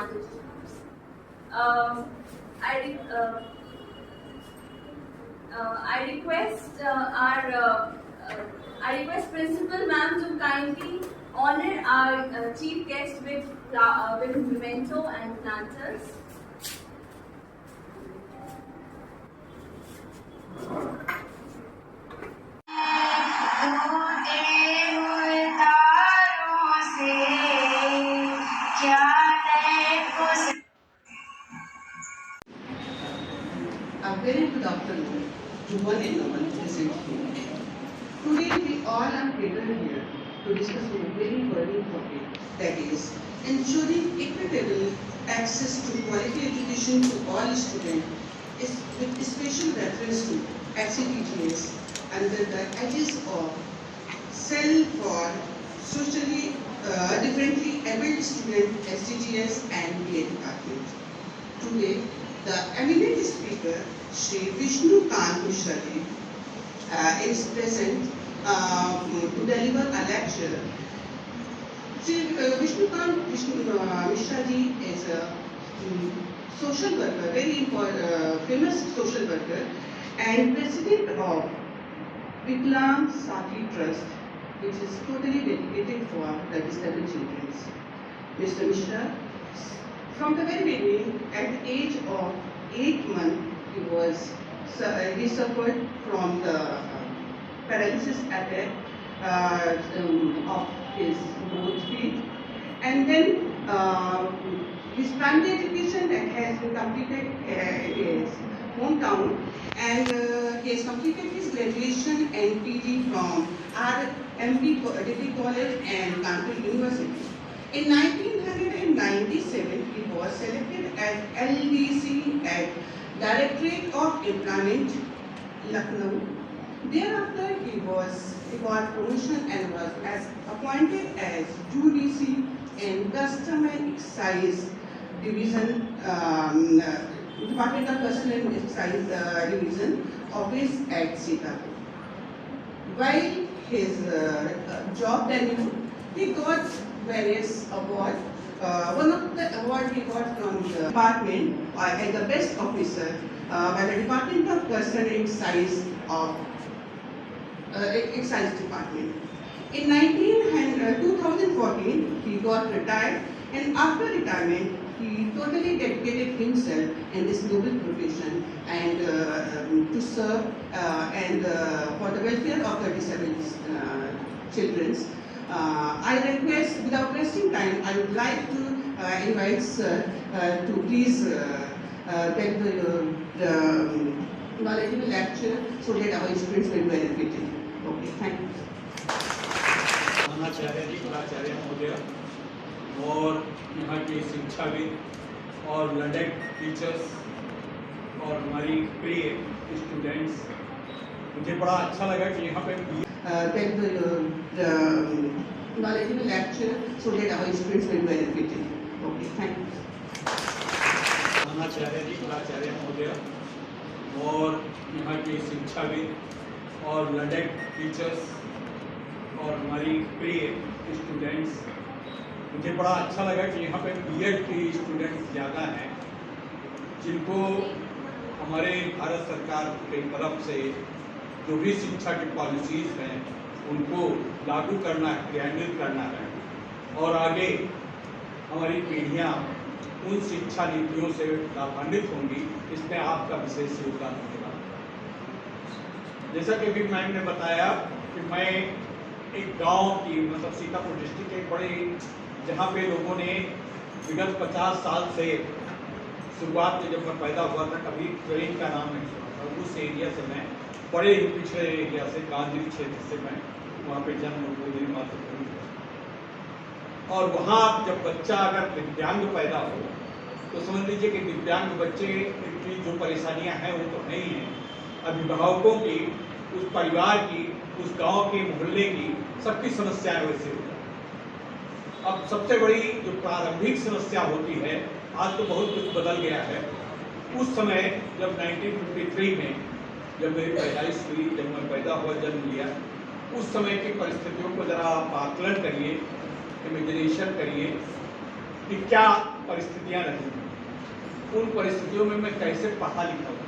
advantages. Um, I, re- uh, I request Principal Ma'am to kindly honor our chief guest with memento and planters. A very good afternoon to one and all present here. Today we all are gathered here to discuss a very burning topic, that is ensuring equitable access to quality education to all students with special reference to HCTTS under the aegis of Cell for Socially Differently Abled Students SDGs and BA Department. Today, the eminent speaker, Shri Vishnu Kant Mishra ji, is present to deliver a lecture. Shri Vishnu Kant Mishra ji is a social worker, very famous social worker, and president of Viklam Sathi Trust, which is totally dedicated for the disabled children. Mr. Mishra, from the very beginning, at the age of 8 months, he suffered from the paralysis attack of his both feet, and then his primary education that has been completed in his hometown, and he has completed his graduation and PG from RMB Degree College and Kanpur University. In 1997, he was selected as LDC at Directorate of Employment, Lucknow. Thereafter, he got promotion and was appointed as UDC in Custom and Excise Division, Department of Custom and Excise Division, Office at Sitapur. While his job tenure, he got various awards. One of the awards he got from the department as the best officer by the Department of Custom and Excise of Excise Department. In 2014, he got retired, and after retirement, he totally dedicated himself in this noble profession and to serve and for the welfare of the disabled children. I request, without wasting time, I would like to invite Sir to please get the knowledgeable lecture so that our students will be benefited. Okay, thank you. आचार्य जी, प्राचार्य महोदय और यहाँ के शिक्षाविद और लड़क teachers और हमारी प्रिय स्टूडेंट्स, मुझे बड़ा अच्छा लगा कि यहाँ पे get the knowledgeable lecture so that our students will be benefited. Okay, thank you. आचार्य जी, प्राचार्य महोदय और यहाँ के शिक्षाविद और लड़क टीचर्स और हमारी प्रिय स्टूडेंट्स, मुझे बड़ा अच्छा लगा कि यहाँ पे बीएड के स्टूडेंट्स ज़्यादा हैं, जिनको हमारे भारत सरकार की तरफ से जो भी शिक्षा की पॉलिसीज़ हैं उनको लागू करना है, क्रियान्वित करना है और आगे हमारी पीढ़ियाँ उन शिक्षा नीतियों से लाभान्वित होंगी। इसमें आपका विशेष योगदान होगा। जैसा कि अभी मैम ने बताया कि मैं एक गांव की, मतलब सीतापुर डिस्ट्रिक्ट के बड़े, जहाँ पे लोगों ने विगत 50 साल से शुरुआत में जब मैं पैदा हुआ था कभी ट्रेन का नाम नहीं सुना था, उस एरिया से मैं बड़े पिछड़े एरिया से गांधी क्षेत्र से मैं वहाँ पे जन्म मेरी मातृभूमि है। और वहाँ जब बच्चा अगर दिव्यांग पैदा हो तो समझ लीजिए कि दिव्यांग बच्चे की जो परेशानियाँ हैं वो तो है ही हैं, अभिभावकों की, उस परिवार की, उस गांव के, मोहल्ले की, सबकी समस्याएं वैसे हो जाती। अब सबसे बड़ी जो प्रारंभिक समस्या होती है, आज तो बहुत कुछ बदल गया है। उस समय जब 1953 में जब मेरी पैदाइश हुई, जब मैं पैदा हुआ, जन्म लिया, उस समय की परिस्थितियों को जरा आप आकलन करिए, इमेजिनेशन करिए कि क्या परिस्थितियां रही, उन परिस्थितियों में मैं कैसे पढ़ा लिखा हूँ,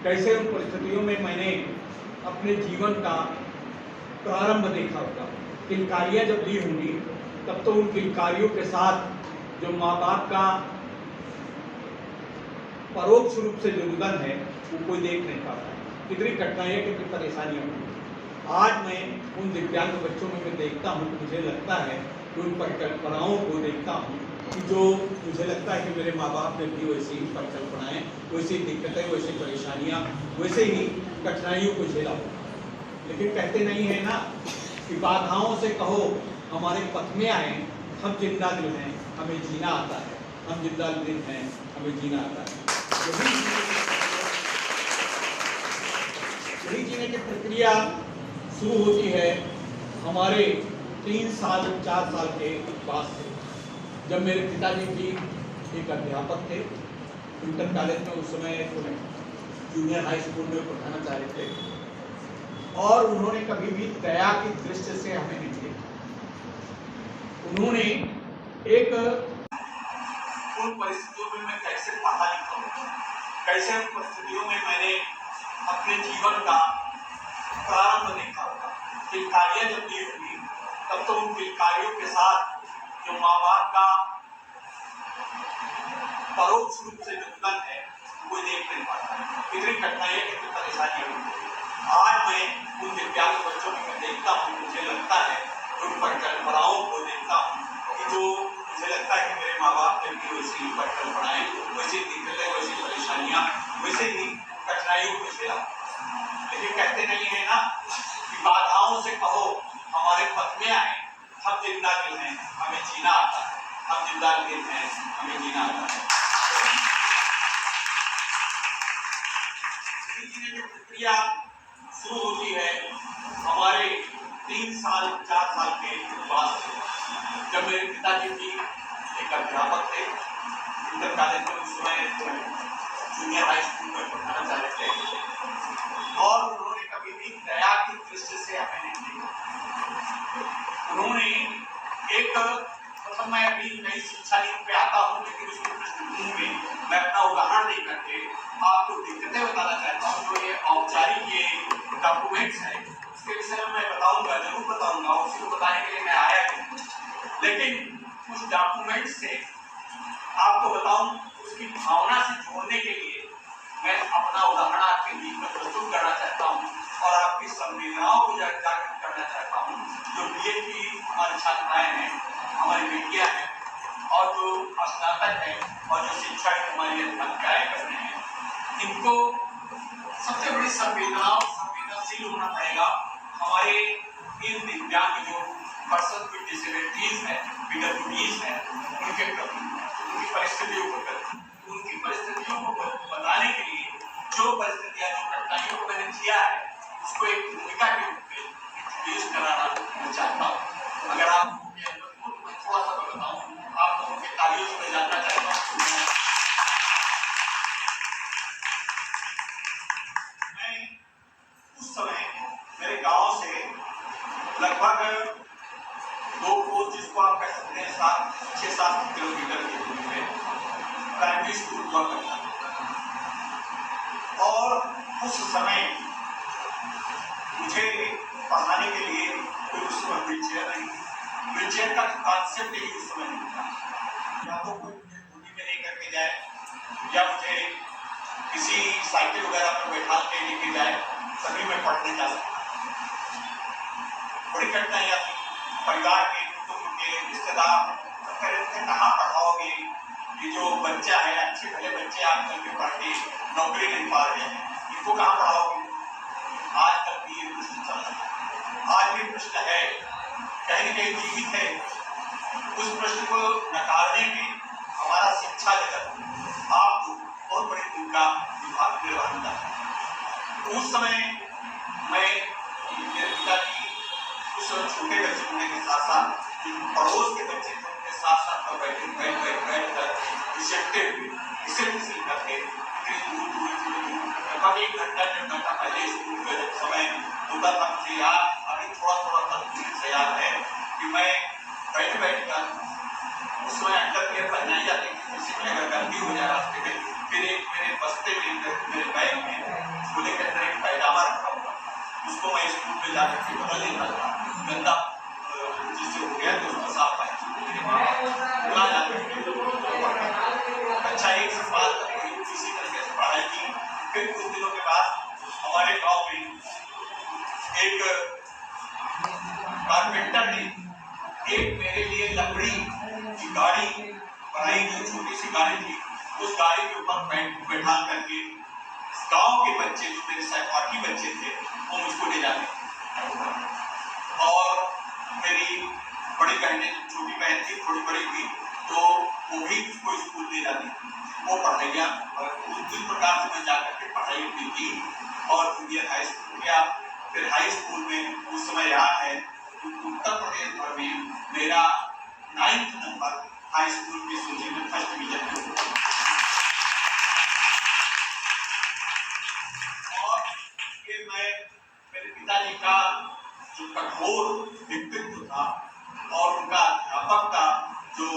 कैसे उन परिस्थितियों में मैंने अपने जीवन का प्रारंभ देखा होगा। किलकारियाँ जब दी होंगी तब तो उन किलकारियों के साथ जो माँ बाप का परोक्ष रूप से जो रुदन है वो कोई देख नहीं पाता। कितनी कठिनाइयाँ, कितनी परेशानियाँ होंगी। आज मैं उन दिव्यांग बच्चों में मैं देखता हूँ, मुझे लगता है कि उन परिकल्पनाओं को देखता हूँ कि जो मुझे लगता है कि मेरे माँ बाप ने भी वैसी ही परिकल्पनाएं, वैसी दिक्कतें, वैसी परेशानियाँ, वैसे ही कठिनाइयों को झेला हो। लेकिन कहते नहीं है ना कि बाधाओं से कहो हमारे पथ में आए, हम जिंदा दिल हैं, हमें जीना आता है, हम जिंदा दिल हैं, हमें जीना आता है। यही जीने की प्रक्रिया शुरू होती है हमारे 3 साल 4 साल के बाद से, जब मेरे पिताजी भी एक अध्यापक थे इंटर कॉलेज में, उस समय जूनियर हाई स्कूल में प्रधानाचार्य थे, और उन्होंने कभी भी दया की दृष्टि से हमें नहीं देखा। उन्होंने एक उन परिस्थितियों में मैं कैसे पढ़ा लिखा हूँ, कैसे उन परिस्थितियों में मैंने अपने जीवन का प्रारंभ देखा होगा। किलकारियाँ जब दी होंगी तब तो उन किलकारियों के साथ जो माँ बाप का परोक्ष रूप से योगदान है वो देख नहीं पाता। कितनी कठिनाइयाँ, कितनी परेशानियाँ होंगी। आज मैं उन दिव्यांग बच्चों में मैं देखता हूँ, मुझे लगता है उन परिकल्पनाओं को देखता हूँ कि जो मुझे लगता है कि मेरे माँ बाप ने भी वैसी परिकल्पनाएं, वैसी दिक्कतें, वैसी परेशानियाँ, वैसे ही कठिनाइयों को झेला। लेकिन कहते नहीं है ना कि बाधाओं से कहो हमारे पथ में आए, हम जिंदा दिल हैं, हमें जीना आता है, हम जिंदा दिल हैं, हमें जीना आता है। जीने की प्रक्रिया शुरू होती है हमारे 3 साल 4 साल के बाद से, जब मेरे पिताजी भी एक अध्यापक थे इंटर कॉलेज में, उस समय जूनियर हाई स्कूल में प्रधानाचार्य थे, और उन्होंने कभी भी दया की दृष्टि से हमें नहीं देखा। उन्होंने एक मतलब मैं अभी नई शिक्षा नीति पे आता हूँ, लेकिन उसकी पृष्ठभूमि में मैं अपना उदाहरण नहीं करके आपको दिक्कतें बताना चाहता हूँ। जो ये औपचारिक ये डॉक्यूमेंट्स है उसके विषय में मैं बताऊंगा, जरूर बताऊंगा, उसी को बताने के लिए मैं आया हूँ। लेकिन उस डॉक्यूमेंट से आपको बताऊं, उसकी भावना से जोड़ने के लिए मैं अपना उदाहरण आपके बीच में प्रस्तुत करना चाहता हूँ और आपकी संवेदनाओं को जागृत करना चाहता हूँ। जो बीएड की हमारी छात्राएं हैं, हमारी बेटियां हैं, और जो स्नातक हैं, और जो शिक्षा की हमारी अध्यापकाएं कर रहे हैं, इनको सबसे बड़ी संवेदनशील होना पड़ेगा हमारे इन दिव्यांग जो पर्सन विद डिसेबिलिटीज है, PWDs है, उनके प्रति, उनकी परिस्थितियों को प्रति, उनकी परिस्थितियों को बताने के लिए जो परिस्थितियां, जो कठिनाइयों को मैंने किया है, उसको एक भूमिका के रूप में इंट्रोड्यूस कराना मैं चाहता हूँ। अगर आप थोड़ा सा बताऊँ, आप लोगों के तालियों से मैं जानना चाहता हूँ। मैं उस समय मेरे गांव से लगभग 2 कोस, जिसको आप कह सकते हैं 6-7 किलोमीटर की दूरी पे प्राइमरी स्कूल हुआ करता था, और उस समय मुझे पढ़ाने के लिए कोई उस समय व्हीलचेयर नहीं थी। व्हीलचेयर का कॉन्सेप्ट ही उस समय नहीं था। या तो कोई मुझे गोदी में नहीं करके जाए, या मुझे किसी साइकिल वगैरह पर बैठा के लेके जाए, तभी मैं पढ़ने जा सकता। बड़ी कठिनाइयाँ थी। परिवार के, कुटुंब के, रिश्तेदार कह रहे थे कहाँ पढ़ाओगे, ये जो बच्चा है, अच्छे भले बच्चे आजकल के पढ़ के नौकरी नहीं पा रहे हैं, इनको कहाँ पढ़ाओगे। आज तक भी ये प्रश्न चल रहा है, आज भी प्रश्न है, कहीं न कहीं जीवित है। उस प्रश्न को नकारने में हमारा शिक्षा जगत आपको बहुत बड़ी भूमिका निर्वहन करता है। उस समय मैं, मेरे पिताजी उस छोटे बच्चे होने के साथ साथ पड़ोस के बच्चे थे, उनके साथ साथ बैठ कर इसे सीखा थे। लगभग 1 घंटा 1.5 घंटा पहले स्कूल का जब समय होता था, मुझे याद, अभी थोड़ा थोड़ा तस्वीर से याद है कि मैं बैठ कर उसमें अंडरवियर पहना ही जाते किसी में अगर गलती हो जाए रास्ते में। फिर एक मेरे बस्ते में मेरे बैग में झोले के अंदर एक पैजामा रखा हुआ, उसको मैं स्कूल में जाकर के बदल लेता था। गंदा जिससे हो गया तो उसको साफ पाया अच्छा। एक साल इसी तरीके से पढ़ाई की। फिर कुछ दिनों के बाद हमारे गांव में एक कारपेंटर ने एक मेरे लिए लकड़ी की गाड़ी बनाई, जो छोटी सी गाड़ी थी, उस गाड़ी के ऊपर बैठा करके गांव के बच्चे जो मेरे सहपाठी बच्चे थे वो मुझको ले जाते और मेरी बड़ी बहनें, छोटी बहन थी थोड़ी बड़ी थी तो वो भी उसको स्कूल ले जाती। वो पढ़ाइयाँ इस प्रकार से मैं जाकर के पढ़ाई की और जूनियर हाई स्कूल गया। फिर हाई स्कूल में उस समय याद है उत्तर प्रदेश भर में मेरा 9th नंबर हाई स्कूल की सूची में फर्स्ट डिवीजन में। और फिर मैं मेरे पिताजी का जो कठोर व्यक्तित्व था और उनका अध्यापक का जो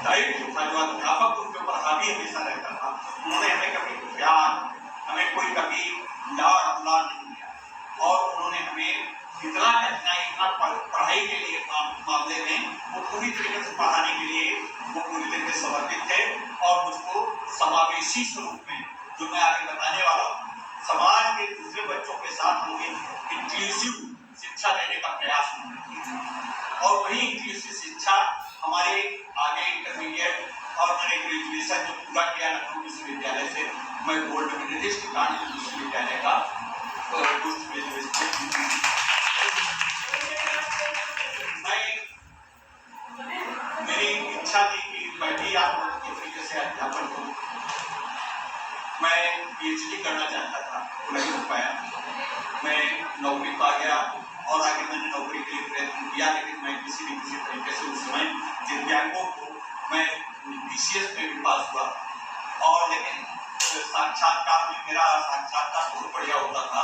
दायित्व था, जो अध्यापक उनके ऊपर हावी हमेशा रहता था, उन्होंने हमें कभी प्यार, हमें कोई कभी लाड़ दुलार नहीं दिया और उन्होंने हमें इतना कठिनाई, इतना पढ़ाई के लिए मामले में वो पूरी तरीके से पढ़ाने के लिए वो पूरी तरीके से समर्पित थे और मुझको समावेशी स्वरूप में, जो मैं आगे बताने वाला हूँ, समाज के दूसरे बच्चों के साथ मुझे इंक्लूसिव शिक्षा देने का प्रयास और वही इंक्लूसिव शिक्षा हमारे आगे इंटरमीडिएट और मैंने ग्रेजुएशन जो पूरा किया लखनऊ विश्वविद्यालय से, मैं गोल्ड मेडलिस्ट गांधी विश्वविद्यालय का पोस्ट ग्रेजुएशन। मेरी इच्छा थी कि मैं भी आप के तरीके से अध्यापन करूं। मैं पीएचडी करना चाहता था, वो नहीं हो पाया। मैं नौकरी पा गया और आगे मैंने नौकरी के लिए प्रयत्न किया, लेकिन मैं किसी न किसी तरीके से उस समय दिव्यांगों को मैं BCS में भी पास हुआ और लेकिन साक्षात्कार में मेरा साक्षात्कार बहुत बढ़िया होता था।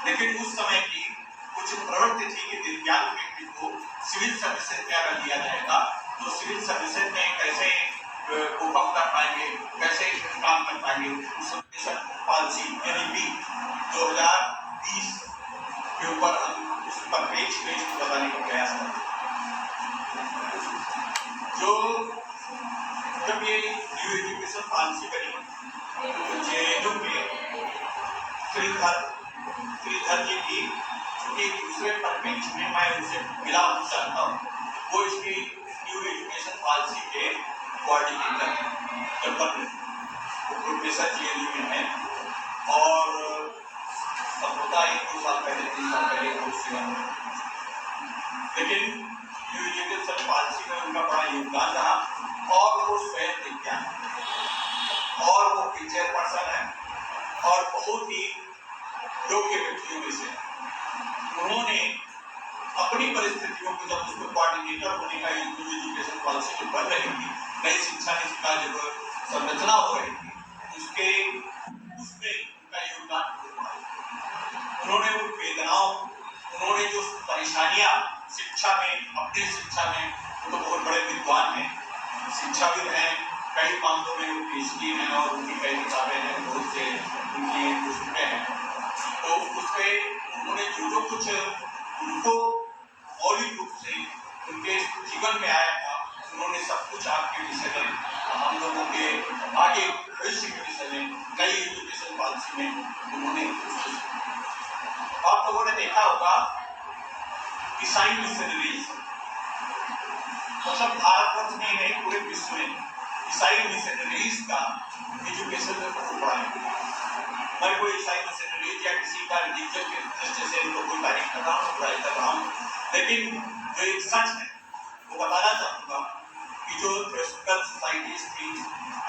लेकिन उस समय की कुछ प्रवृत्ति थी कि दिव्यांग व्यक्ति को सिविल सर्विसेज में अगर दिया जाएगा तो सिविल सर्विसेज में कैसे कोप अप कर पाएंगे, कैसे काम कर पाएंगे। उस पॉलिसी NEP 2020 के ऊपर हम उस पर पेज बताने का प्रयास करते। जो जब ये न्यू एजुकेशन पॉलिसी बनी तो JNU के श्रीधर जी की चूंकि दूसरे पर बेंच में मैं उनसे मिला चाहता हूँ, वो इसकी न्यू एजुकेशन पॉलिसी के कोऑर्डिनेटर प्रोफेसर JNU में है और होता 1-2 साल पहले 3 साल पहले लेकिन न्यू एजुकेशन पॉलिसी में उनका बड़ा योगदान रहा और वो स्वयं दिव्यांग और वो चेयरपर्सन है और बहुत ही योग्य व्यक्तियों में से। उन्होंने अपनी परिस्थितियों को, जब उसको कोऑर्डिनेटर होने का न्यू एजुकेशन पॉलिसी जो बन रही थी, नई शिक्षा नीति का जब संरचना हो रही थी, उसमें उनका योगदान। उन्होंने उन वेदनाओं, उन्होंने जो परेशानियां शिक्षा में, अपनी शिक्षा में, वो तो बहुत बड़े विद्वान हैं, शिक्षाविद हैं, कई मामलों में वो PhD हैं और उनकी कई किताबें हैं, बहुत से उनकी पुस्तकें हैं। तो उसमें उन्होंने जो कुछ उनको मौलिक रूप से उनके जीवन में आया था, उन्होंने सब कुछ आपके विषय में, हम लोगों के आगे भविष्य के विषय में, कई एजुकेशन पॉलिसी में उन्होंने। आप लोगों ने देखा होगा ईसाई मिशनरीज, मतलब भारतवर्ष में नहीं पूरे विश्व में ईसाई मिशनरीज का एजुकेशन में बहुत बड़ा है। मैं कोई ईसाई मिशनरीज या किसी का रिलीजन के दृष्टि से इनको कोई तारीफ कर रहा हूँ, बुराई कर रहा हूँ, लेकिन जो एक सच है वो बताना चाहूँगा कि जो थ्योसॉफिकल सोसाइटीज थी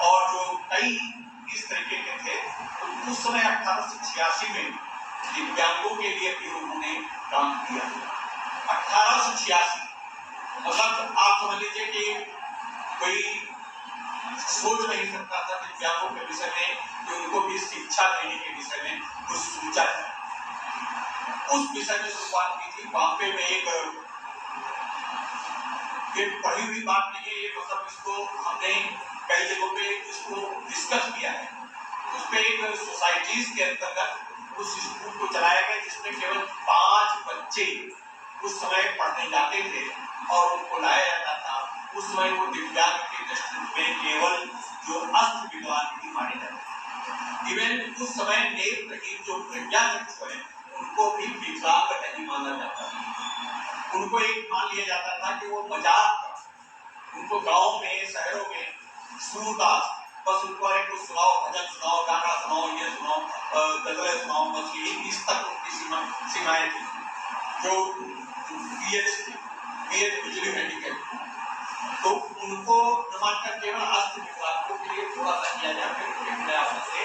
और जो कई इस तरीके के थे, तो उस समय 1886 में दिव्यांगों के लिए भी उन्होंने काम किया। 1886 मतलब आप समझ लीजिए कि कोई सोच नहीं सकता था दिव्यांगों के विषय में कि उनको भी शिक्षा देने के विषय में कुछ सोचा है। उस विषय में शुरुआत की थी। बॉम्बे में एक ये पढ़ी हुई बात नहीं है, ये मतलब इसको हमने कई जगहों पे इसको डिस्कस किया है। उस पे एक सोसाइटीज के अंतर्गत उस स्कूल को चलाया गया जिसमें केवल 5 बच्चे उस समय पढ़ने जाते थे और उनको लाया जाता था। उस समय वो दिव्यांग के दृष्टि में केवल जो अस्त विद्वान ही माने जाते। इवन उस समय नेत्रहीन जो प्रज्ञाचक्षु है उनको भी विकलांग नहीं माना जाता था। उनको एक मान लिया जाता था कि वो मजाक था। उनको गांव में शहरों में सूरदास बस उनको अरे कुछ सुनाओ, भजन सुनाओ, गाना सुनाओ, ये सुनाओ, गजलें सुनाओ, बस यही इस तक उनकी सीमाएं थी। जो बीएच बिजली हैंडीकैप तो उनको नमाजकर केवल अस्त विकलांगों के लिए थोड़ा सा किया जाए फिर प्रयास से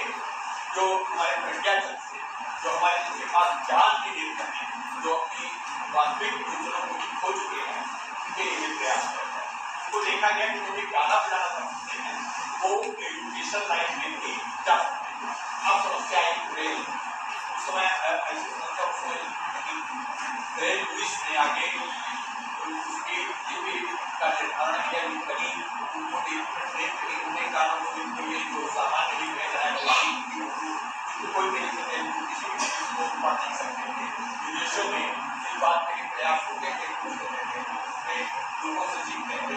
जो हमारे प्रज्ञाचक्षु से जो हमारे जिनके पास ज्ञान के लिए हैं, जो अपनी वास्तविक योजनाओं को खो चुके हैं, उनके लिए प्रयास करता है। उनको देखा गया कि जो भी गाना बजाना समझते हैं वो एजुकेशन लाइन में भी जा सकते हैं। अब समस्या आई रेल, उस समय ऐसी समस्या उस समय नहीं, रेल पुलिस ने आगे उसकी ड्यूटी का निर्धारण किया कहीं उनको उन्हें कानून को ये जो सामान्य भी रह रहा है कोई भी किसी भी चीज को पढ़ नहीं सकते थे। विदेशों में इस बात के लिए प्रयास होते थे, कुछ होते थे, उसमें लोगों से सीखते थे,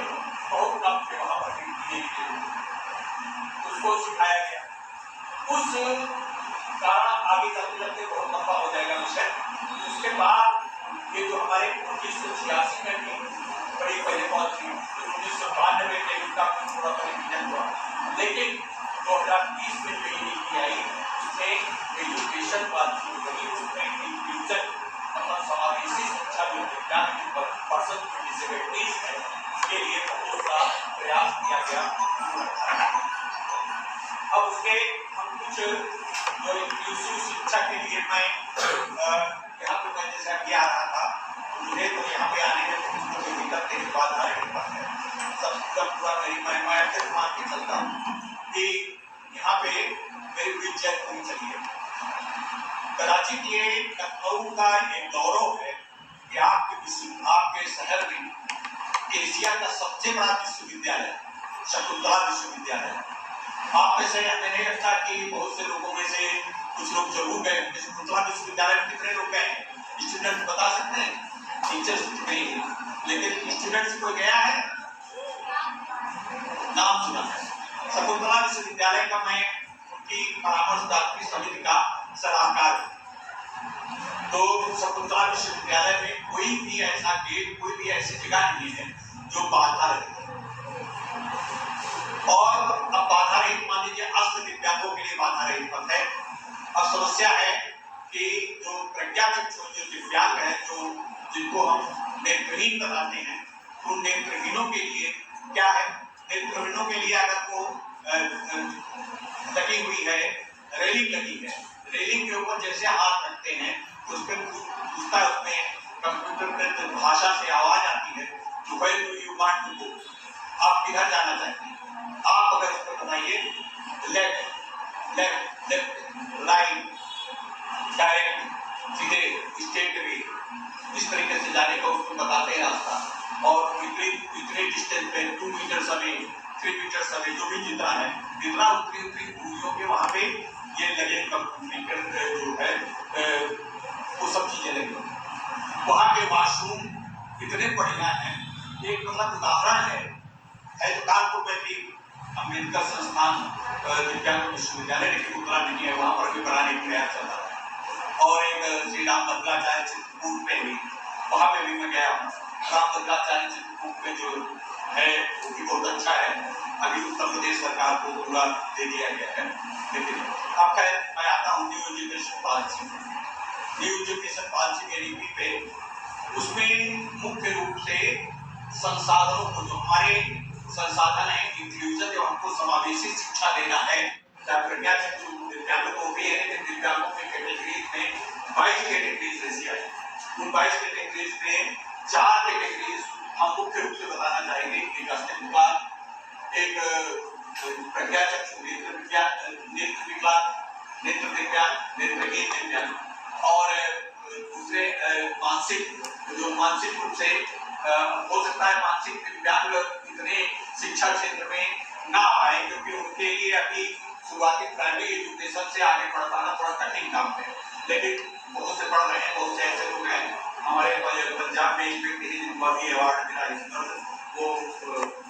बहुत कम थे वहाँ पर उसको सिखाया गया। उस कारण आगे चलते चलते बहुत लंबा हो जाएगा विषय। उसके बाद ये जो हमारे 1986 में भी बड़ी पहले बहुत थी, 1992 में इसका थोड़ा सा रिवीजन हुआ, लेकिन 2030 में जो ये नीति आई उसमें एजुकेशन बात शुरू करी, उसमें इंक्लूजन मतलब समावेशी शिक्षा जो विज्ञान के पर्सन की डिसेबिलिटीज है उसके लिए बहुत सा प्रयास किया गया। अब उसके हम कुछ जो इंक्लूसिव शिक्षा के लिए मैं यहाँ पे मैं जैसा कि आ रहा था, मुझे तो यहाँ पे आने में मुझे दिक्कत नहीं, बाधा है, सब पूरा मैं ऐसे मान के चलता हूँ कि यहाँ पे मेरी विजय होनी चाहिए। कराची के लखनऊ का एक गौरव है कि आपके शहर में एशिया का सबसे बड़ा विश्वविद्यालय शकुंतला विश्वविद्यालय। आप में से हमें नहीं लगता कि बहुत से लोगों में से कुछ लोग जरूर गए होंगे। शकुंतला विश्वविद्यालय में कितने लोग गए? स्टूडेंट्स बता सकते हैं? टीचर्स नहीं, लेकिन स्टूडेंट्स को गया है, नाम सुना है। शकुंतला विश्वविद्यालय का मैं उनकी परामर्शदात्री समिति का सलाहकार हूँ। तो शकुंतला विश्वविद्यालय में कोई भी ऐसा गेट, कोई भी ऐसी जगह नहीं है जो बाधा रहे। और अब बाधा रहित मान लीजिए अस्त दिव्यांगों के लिए बाधा रहित पथ है। अब समस्या है कि जो प्रज्ञाचक्षु जो दिव्यांग है, जो जिनको हम नेत्रहीन बताते हैं, उन नेत्रहीनों के लिए क्या है? नेत्रहीनों के लिए अगर वो लगी हुई है, रेलिंग लगी है, रेलिंग के ऊपर जैसे हाथ रखते हैं उस पर पूछता है, उसमें कंप्यूटर पे भाषा से आवाज आती है, where do you want to go, आप किधर जाना चाहते हैं? आप अगर इसको बताइए left left left right direct सीधे स्ट्रेट वे, इस तरीके से जाने का उसको बताते हैं रास्ता। और इतने डिस्टेंस पे 2 मीटर अवे 3 मीटर अवे जो भी जितना है, जितना उतनी दूरियों के वहाँ पे ये लगे कंप्यूटर जो है वो सब चीजें लगी। वहाँ के वॉशरूम इतने बढ़िया हैं। एक मतलब उदाहरण है तो कानपुर में भी अम्बेडकर संस्थान दिव्यांग विश्वविद्यालय लेकिन उतना नहीं है, वहाँ पर भी बनाने का प्रयास चल रहा है। और एक श्री राम भद्राचार्य चित्रकूट पे भी, वहाँ पे भी मैं गया हूँ। राम भद्राचार्य चित्रकूट पे जो है वो भी बहुत अच्छा है। अभी उत्तर प्रदेश सरकार को पूरा दे दिया गया है। लेकिन अब खैर मैं आता हूँ न्यू एजुकेशन पॉलिसी के पे, उसमें मुख्य रूप से संसाधनों को, जो हमारे संसाधन है, इंक्लूजन, जो हमको समावेशी शिक्षा देना है, प्रज्ञाचक्षु दिव्यांगों को भी है, दिव्यांगों के कैटेगरीज में 22 कैटेगरीज ऐसी आई। उन 22 कैटेगरीज में 4 कैटेगरीज हम मुख्य रूप से बताना चाहेंगे। एक अस्त विकलांग, एक प्रज्ञाचक्षु नेत्र विज्ञान, नेत्रहीन दिव्यांग, और दूसरे मानसिक रूप से हो सकता है मानसिक दिव्यांग इतने शिक्षा क्षेत्र में ना आए, क्योंकि उनके लिए अभी शुरुआती प्राइमरी एजुकेशन से आगे बढ़ पाना थोड़ा कठिन काम है। लेकिन बहुत से पढ़ रहे हैं, बहुत से ऐसे लोग हैं हमारे पंजाब में एक व्यक्ति है जिनको अभी अवार्ड मिला है, वो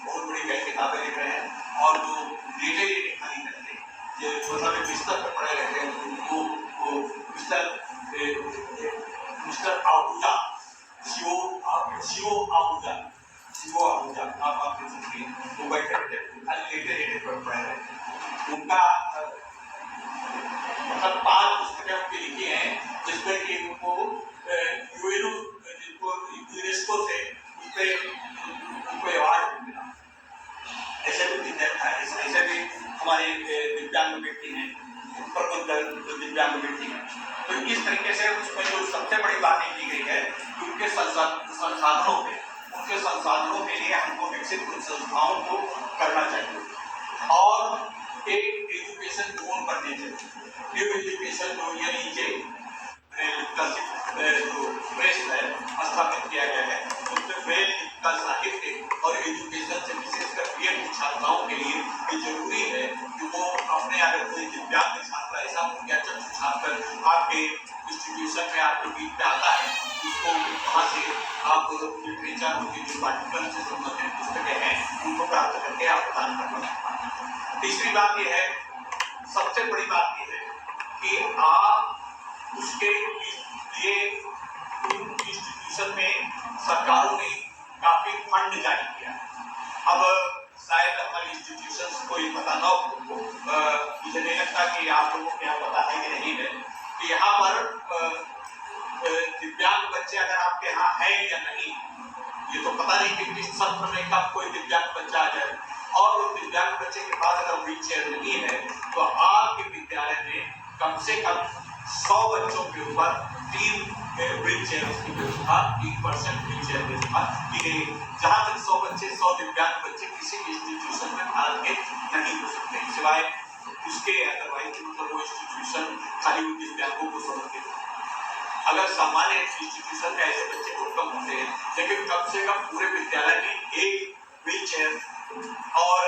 बहुत बड़ी कई किताबें लिख रहे हैं और वो लेटे लेटे खाली रहते हैं, ये मतलब बिस्तर पर पड़े रहते हैं, वो मिस्टर आहूजा, शिव आहूजा आप देख सकते हैं, वो बैठे बैठे खाली लेटे लेटे पड़े रहते हैं। उनका मतलब 5 पुस्तकें उनकी लिखी हैं जिसमें कि उनको यूनेस्को से उनको अवार्ड मिला। ऐसे भी ऐसे भी हमारे दिव्यांग व्यक्ति हैं, प्रबुद्ध दिव्यांग व्यक्ति हैं। तो इस तरीके से उसमें जो सबसे बड़ी बातें की गई है कि उनके संसाधनों के लिए हमको विकसित कुछ संस्थाओं को करना चाहिए और एक एजुकेशन जोन बनने चाहिए। न्यू एजुकेशन जोन यानी जो प्रेस है स्थापित किया गया है, उसमें ब्रेल का साहित्य और एजुकेशन से विशेषकर बीएड छात्राओं के लिए ये जरूरी है कि वो अपने अगर कोई दिव्यांग छात्र ऐसा हो गया चक्षु छात्र आपके इंस्टीट्यूशन में आपके बीच में आता है, उसको वहाँ से आप लिटरेचर उनके जो पाठ्यक्रम से संबंधित पुस्तकें हैं उनको प्राप्त करके आप प्रदान करना। तीसरी बात यह है, सबसे बड़ी बात यह है कि आप उसके लिए इंस्टीट्यूशन में सरकारों ने काफी फंड जारी किया। अब शायद हमारी इंस्टीट्यूशन को ये पता न हो, मुझे नहीं लगता कि आप लोगों को यहाँ पता है कि नहीं है कि यहाँ पर दिव्यांग बच्चे अगर आपके यहाँ है या नहीं, ये तो पता नहीं कि किस सत्र में कब कोई दिव्यांग बच्चा आ जाए, और उस दिव्यांग बच्चे के पास अगर व्हील चेयर नहीं है तो आपके विद्यालय में कम से कम 100 बच्चों के ऊपर 3 व्हील चेयर की व्यवस्था, 3% व्हील चेयर व्यवस्था की गई। जहां तक 100 बच्चे 100 दिव्यांग बच्चे किसी भी इंस्टीट्यूशन में भाग के नहीं हो सकते, सिवाय उसके अदरवाइज मतलब वो इंस्टीट्यूशन खाली उन दिव्यांगों को समर्पित है। अगर सामान्य इंस्टीट्यूशन में ऐसे बच्चे बहुत कम होते हैं, लेकिन कम से कम पूरे विद्यालय में एक व्हील चेयर, और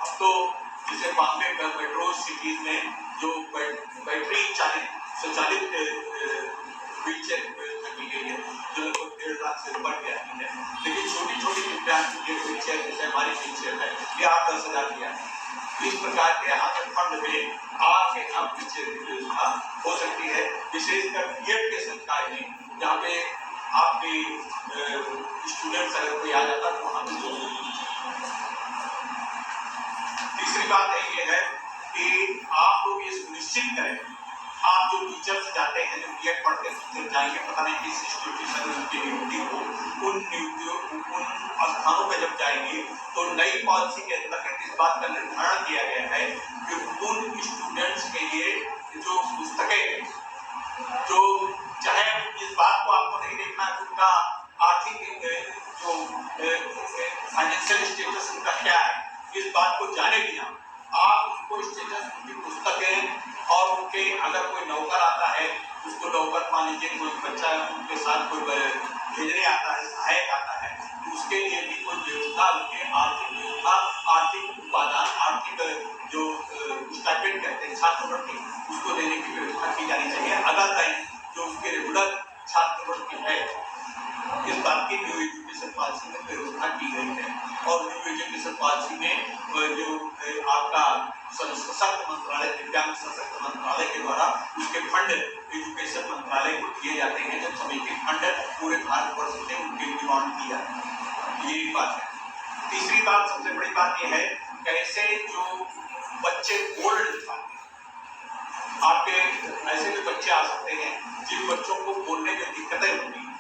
अब तो जैसे बॉम्बे मेट्रो सिटीज में जो बैटरी संचालित व्हील चेयर व्यवस्था की गई है जो लगभग 1.5 लाख से ऊपर की आती है, लेकिन छोटी छोटी दिव्यांग व्हील चेयर जैसे हमारी व्हील चेयर है ये 8-10 हजार की आती है। इस प्रकार के यहाँ तक फंड में आपके यहाँ व्हील चेयर की व्यवस्था हो सकती है, विशेषकर बीएड के संकाय में जहाँ पे आपके स्टूडेंट्स अगर कोई आ जाता है तो वहाँ पे। तीसरी बात ये है कि आप लोग ये सुनिश्चित करें, आप जो टीचर्स जाते हैं जो बीएड पढ़ते टीचर जाएंगे, पता नहीं किस इंस्टीट्यूशन में उनकी नियुक्ति हो, उन स्थानों पर जब जाएंगे तो नई पॉलिसी के अंतर्गत इस बात का निर्धारण किया गया है कि उन स्टूडेंट्स के लिए जो पुस्तकें हैं, जो चाहे इस बात को आपको नहीं देखना है उनका आर्थिक जो फाइनेंशियल स्टेटस उनका क्या है, इस बात को जाने बिना आप उनको स्टेटस की पुस्तकें और उनके अगर कोई नौकर आता है उसको नौकर मान लीजिए कोई बच्चा उनके साथ कोई भेजने आता है, सहायक आता है, तो उसके लिए भी कोई व्यवस्था, उनके आर्थिक व्यवस्था, आर्थिक उपादान, आर्थिक जो स्टाइपेंड कहते हैं छात्रवृत्ति, उसको देने की व्यवस्था की जानी चाहिए। अदरवाइज जो उसके रेगुलर छात्रवृत्ति है इस बात की न्यू एजुकेशन पॉलिसी में व्यवस्था की गई है, और न्यू एजुकेशन पॉलिसी में जो आपका सशक्त मंत्रालय, दिव्यांग सशक्त मंत्रालय के द्वारा उसके फंड एजुकेशन मंत्रालय को दिए जाते हैं, जब समिति फंड पूरे भारतवर्ष से उनके डिमांड की जाती है। ये बात है। तीसरी बात, सबसे बड़ी बात यह है कैसे जो बच्चे बोर्ड लिखवाते हैं, आपके ऐसे भी बच्चे आ सकते हैं जिन बच्चों को बोलने में दिक्कतें होती हैं,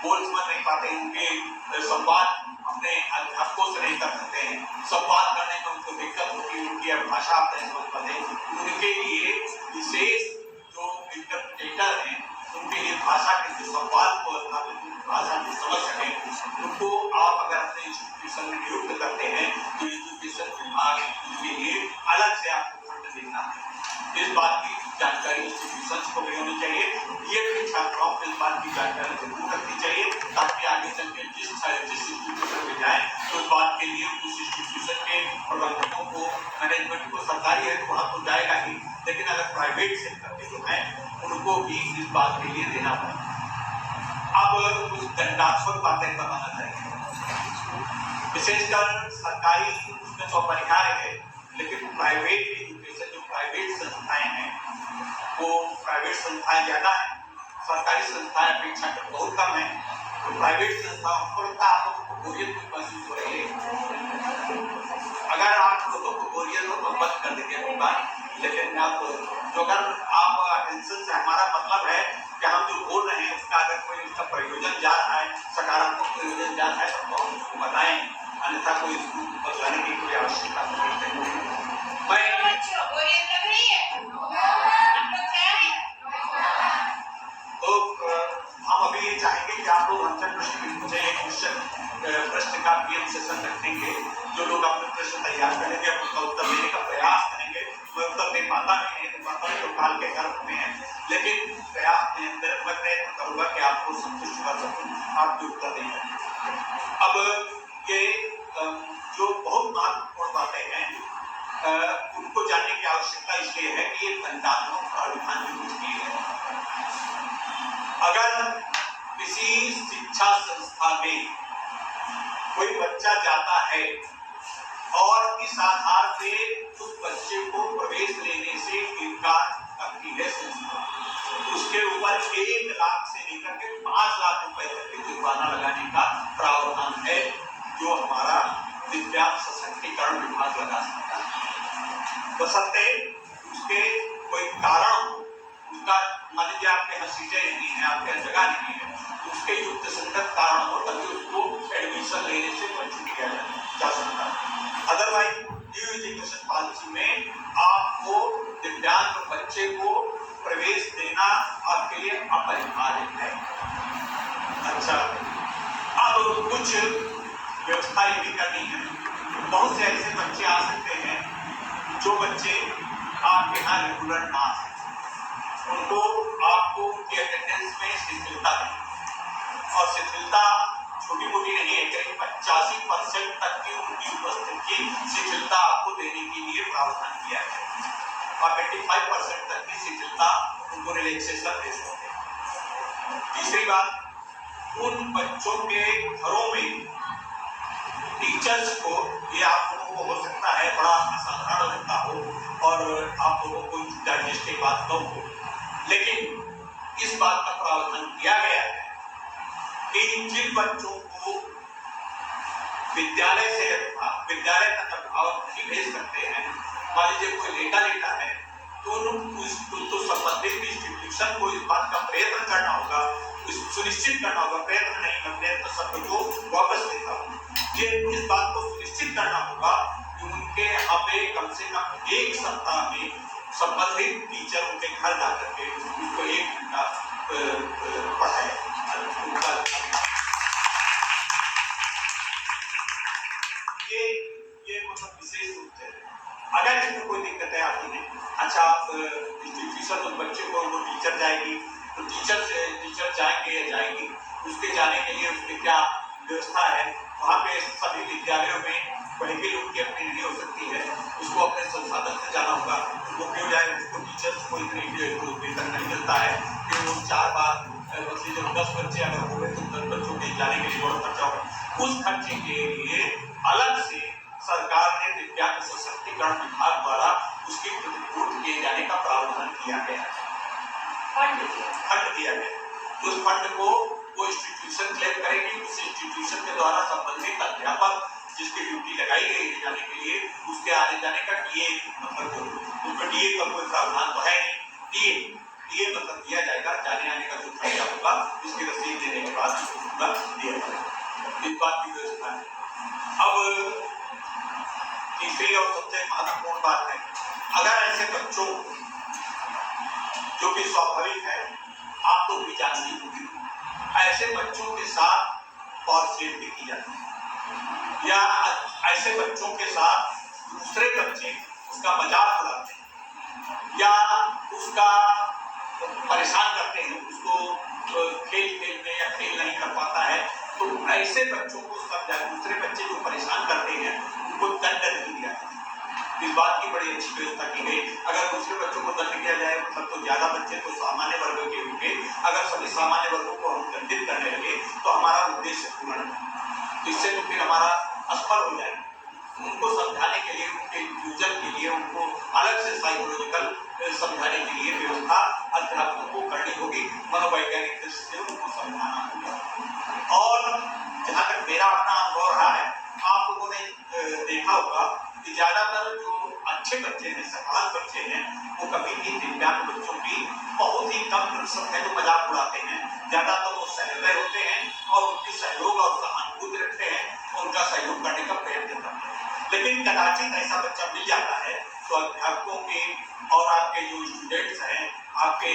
बोल समझ नहीं पाते हैं, उनके संवाद अपने अध्यापकों से नहीं कर सकते हैं, संवाद करने में उनको दिक्कत होती है, उनकी भाषा आप नहीं समझ पाते, उनके लिए विशेष जो इंटरप्रेटर हैं उनके लिए भाषा के जो संवाद को भाषा को समझ सकें, उनको आप अगर अपने इंस्टीट्यूशन में नियुक्त करते हैं तो एजुकेशन विभाग के लिए अलग से आपको में देना है। इस बात की जानकारी इंस्टीट्यूशंस को भी होनी चाहिए। ये छात्राओं को इस बात की जानकारी जरूर रखनी चाहिए ताकि आगे चल के जिस इंस्टीट्यूशन में जाए तो इस बात के लिए उस इंस्टीट्यूशन के प्रबंधकों को, मैनेजमेंट को, सरकारी है तो वहाँ तो जाएगा ही, लेकिन अगर प्राइवेट सेक्टर के जो है उनको भी इस बात के लिए देना पड़ेगा। अब कुछ दंडात्मक बातें बताना चाहिए, विशेषकर सरकारी उसमें तो अपरिहार्य है, लेकिन प्राइवेट एजुकेशन जो प्राइवेट संस्थाएं हैं वो प्राइवेट संस्थाएं ज्यादा है, सरकारी संस्थाएं अपेक्षाकृत बहुत कम है। तो प्राइवेट संस्थाओं को लगता है आप लोगों को बोरियत महसूस हो रही है। अगर आप लोगों को बोरियत हो तो बंद कर देंगे अपनी बात, लेकिन आप जो अगर आप अटेंशन से, हमारा मतलब है कि हम जो बोल रहे हैं उसका अगर कोई उसका प्रयोजन जा रहा है, सकारात्मक प्रयोजन जा रहा है तो हम उसको बताएं, अन्यथा कोई इसको बदलाने की कोई आवश्यकता नहीं है। तो हम अभी ये चाहेंगे कि आप लोग हमसे प्रश्न पूछे, एक प्रश्न का PM सेशन रखेंगे, जो लोग अपने प्रश्न तैयार करेंगे उसका उत्तर देने का प्रयास करेंगे। मैं उत्तर दे पाता नहीं तो काल के गर्भ में है, लेकिन प्रयास मैं प्रयत्न करूंगा कि आपको संतुष्ट कर सकूं, आप जो उत्तर देंगे। अब ये जो बहुत महत्वपूर्ण बातें हैं उनको जानने की आवश्यकता इसलिए है कि ये दंडात्मक प्रावधान जो कुछ किए हैं, अगर किसी शिक्षा संस्था में कोई बच्चा जाता है और इस आधार पे उस बच्चे को प्रवेश लेने से इनकार करती है संस्था, तो उसके ऊपर 1 लाख से लेकर के 5 लाख रुपए तक के जुर्माना लगाने का प्रावधान है, जो हमारा दिव्यांग सशक्तिकरण विभाग लगा सकता है। बशर्ते उसके कोई कारण, उसका मान लीजिए आपके यहाँ सीटें नहीं है, आपके यहाँ जगह नहीं है, तो उसके युक्त संगत कारण हो तभी उसको एडमिशन लेने से वंचित किया जा सकता है। अदरवाइज न्यू एजुकेशन पॉलिसी में आपको दिव्यांग बच्चे को प्रवेश देना आपके लिए अपरिहार्य है। अच्छा, अब कुछ व्यवस्था ये भी करनी है। बहुत से ऐसे बच्चे आ सकते हैं जो बच्चे आपके यहाँ रेगुलर ना आ सकते, उनको आपको उनकी अटेंडेंस में शिथिलता है, और शिथिलता छोटी मोटी नहीं है, करीब 85% तक की उनकी उपस्थिति की शिथिलता आपको देने के लिए प्रावधान किया है, और 85% तक की शिथिलता उनको रिलैक्सेशन दे सकते हैं। तीसरी बात, उन बच्चों के घरों में टीचर्स को, ये आप लोगों को हो सकता है बड़ा असाधारण लगता हो और आप लोगों को डाइजेस्ट की बात न हो, लेकिन इस बात का प्रावधान किया गया है कि जिन बच्चों को विद्यालय तक अभिभावक नहीं भेज सकते हैं, मान लीजिए कोई लेटा है, तो संबंधित इंस्टीट्यूशन को इस बात का प्रयत्न करना होगा, सुनिश्चित करना होगा, प्रयत्न नहीं, प्रयत्न शब्द को वापस लेता हूँ, ये इस बात को सुनिश्चित करना होगा कि उनके यहाँ पे कम से कम 1 सप्ताह में संबंधित टीचर उनके घर जाकर के उनको 1 घंटा पढ़ाए। ये मतलब विशेष रूप से अगर इसमें कोई दिक्कतें आती हैं, अच्छा इंस्टीट्यूशन उस बच्चे को वो टीचर जाएगी, तो टीचर जाएंगे या जाएगी, उसके जाने के लिए उसकी क्या व्यवस्था है, वहाँ पे सभी विद्यालयों में व्हीकल उनकी अपनी नहीं हो सकती है, उसको अपने संसाधन से जाना होगा, वो क्यों जाए, उसको टीचर्स को इतनी वेतन नहीं मिलता है कि वो 4 बार जब 10 बच्चे अगर हो गए तो 10 बच्चों के जाने के लिए बड़ा खर्चा होगा। उस खर्चे के लिए अलग से सरकार ने दिव्यांग सशक्तिकरण विभाग द्वारा उसकी प्रतिपूर्ति किए जाने का प्रावधान किया गया है, फंड दिया गया। उस फंड को वो इंस्टीट्यूशन क्लेम करेगी, उस इंस्टीट्यूशन के द्वारा संबंधित अध्यापक जिसकी ड्यूटी लगाई गई है जाने के लिए, उसके आने जाने का DA मतलब उसमें DA का कोई प्रावधान तो है नहीं, DA मतलब दिया जाएगा, जाने आने का जो खर्चा होगा उसकी रसीद देने के बाद उसको दिया जाएगा, इस बात की व्यवस्था है। अब तीसरी और सबसे महत्वपूर्ण बात है, अगर ऐसे बच्चों जो कि स्वाभाविक है, आप तो भी जानती होगी, ऐसे बच्चों के साथ पॉर्सेट भी की जाती है, या ऐसे बच्चों के साथ दूसरे बच्चे उसका मजाक उड़ाते हैं, उसका परेशान करते हैं, उसको खेल खेल में या खेल नहीं कर पाता है, तो ऐसे बच्चों को समझा, दूसरे बच्चे जो परेशान करते हैं उनको दंड नहीं दिया जाता। इस बात की बड़ी अच्छी व्यवस्था की गई। अगर दूसरे बच्चों को दंड दिया जाए मतलब तो ज्यादा बच्चे तो सामान्य वर्ग के होंगे, अगर सभी सामान्य वर्गों को हम दंडित करने लगे तो हमारा उद्देश्य पूर्ण नहीं। तो इससे तो फिर हमारा असफल हो जाएगा। उनको समझाने के लिए, उनके फ्यूचर के लिए, उनको अलग से साइकोलॉजिकल समझाने के लिए व्यवस्था अध्यापकों को करनी होगी, मनोवैज्ञानिक दृष्टि से उनको समझाना होगा। और जहाँ तक मेरा अपना अनुभव रहा है, आप लोगों ने देखा होगा कि ज्यादातर जो अच्छे बच्चे हैं, सफल बच्चे हैं, वो कभी भी दिव्यांग बच्चों की बहुत ही कम प्रतिशत है जो मजाक उड़ाते हैं। ज्यादातर वो सहृदय होते हैं और उनकी सहयोग और सहानुभूति रखते हैं, उनका सहयोग करने का प्रयत्न करते हैं। लेकिन कदाचित ऐसा बच्चा मिल जाता है तो अध्यापकों के और आपके जो स्टूडेंट्स हैं, आपके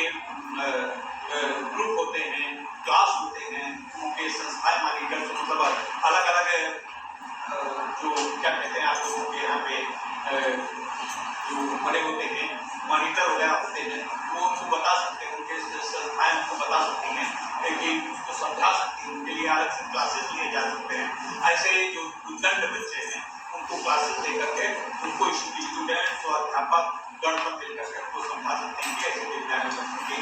ग्रुप होते हैं, क्लास होते हैं, उनके संस्थाएं मानिटर मतलब अलग अलग जो क्या कहते हैं आप लोगों के यहाँ पे जो बड़े होते हैं, मॉनिटर वगैरह होते हैं, वो उनको बता सकते हैं, उनके संस्थाएं उनको बता सकती हैं कि उसको समझा सकती हैं, उनके लिए अलग से क्लासेस लिए जा सकते हैं। ऐसे जो दंड बच्चे हैं उनको क्लासेस लेकर के उनको स्टूडेंट्स और अध्यापक गण पर मिलकर के उनको समझा सकते हैं कि ऐसे दिव्यांग बच्चों की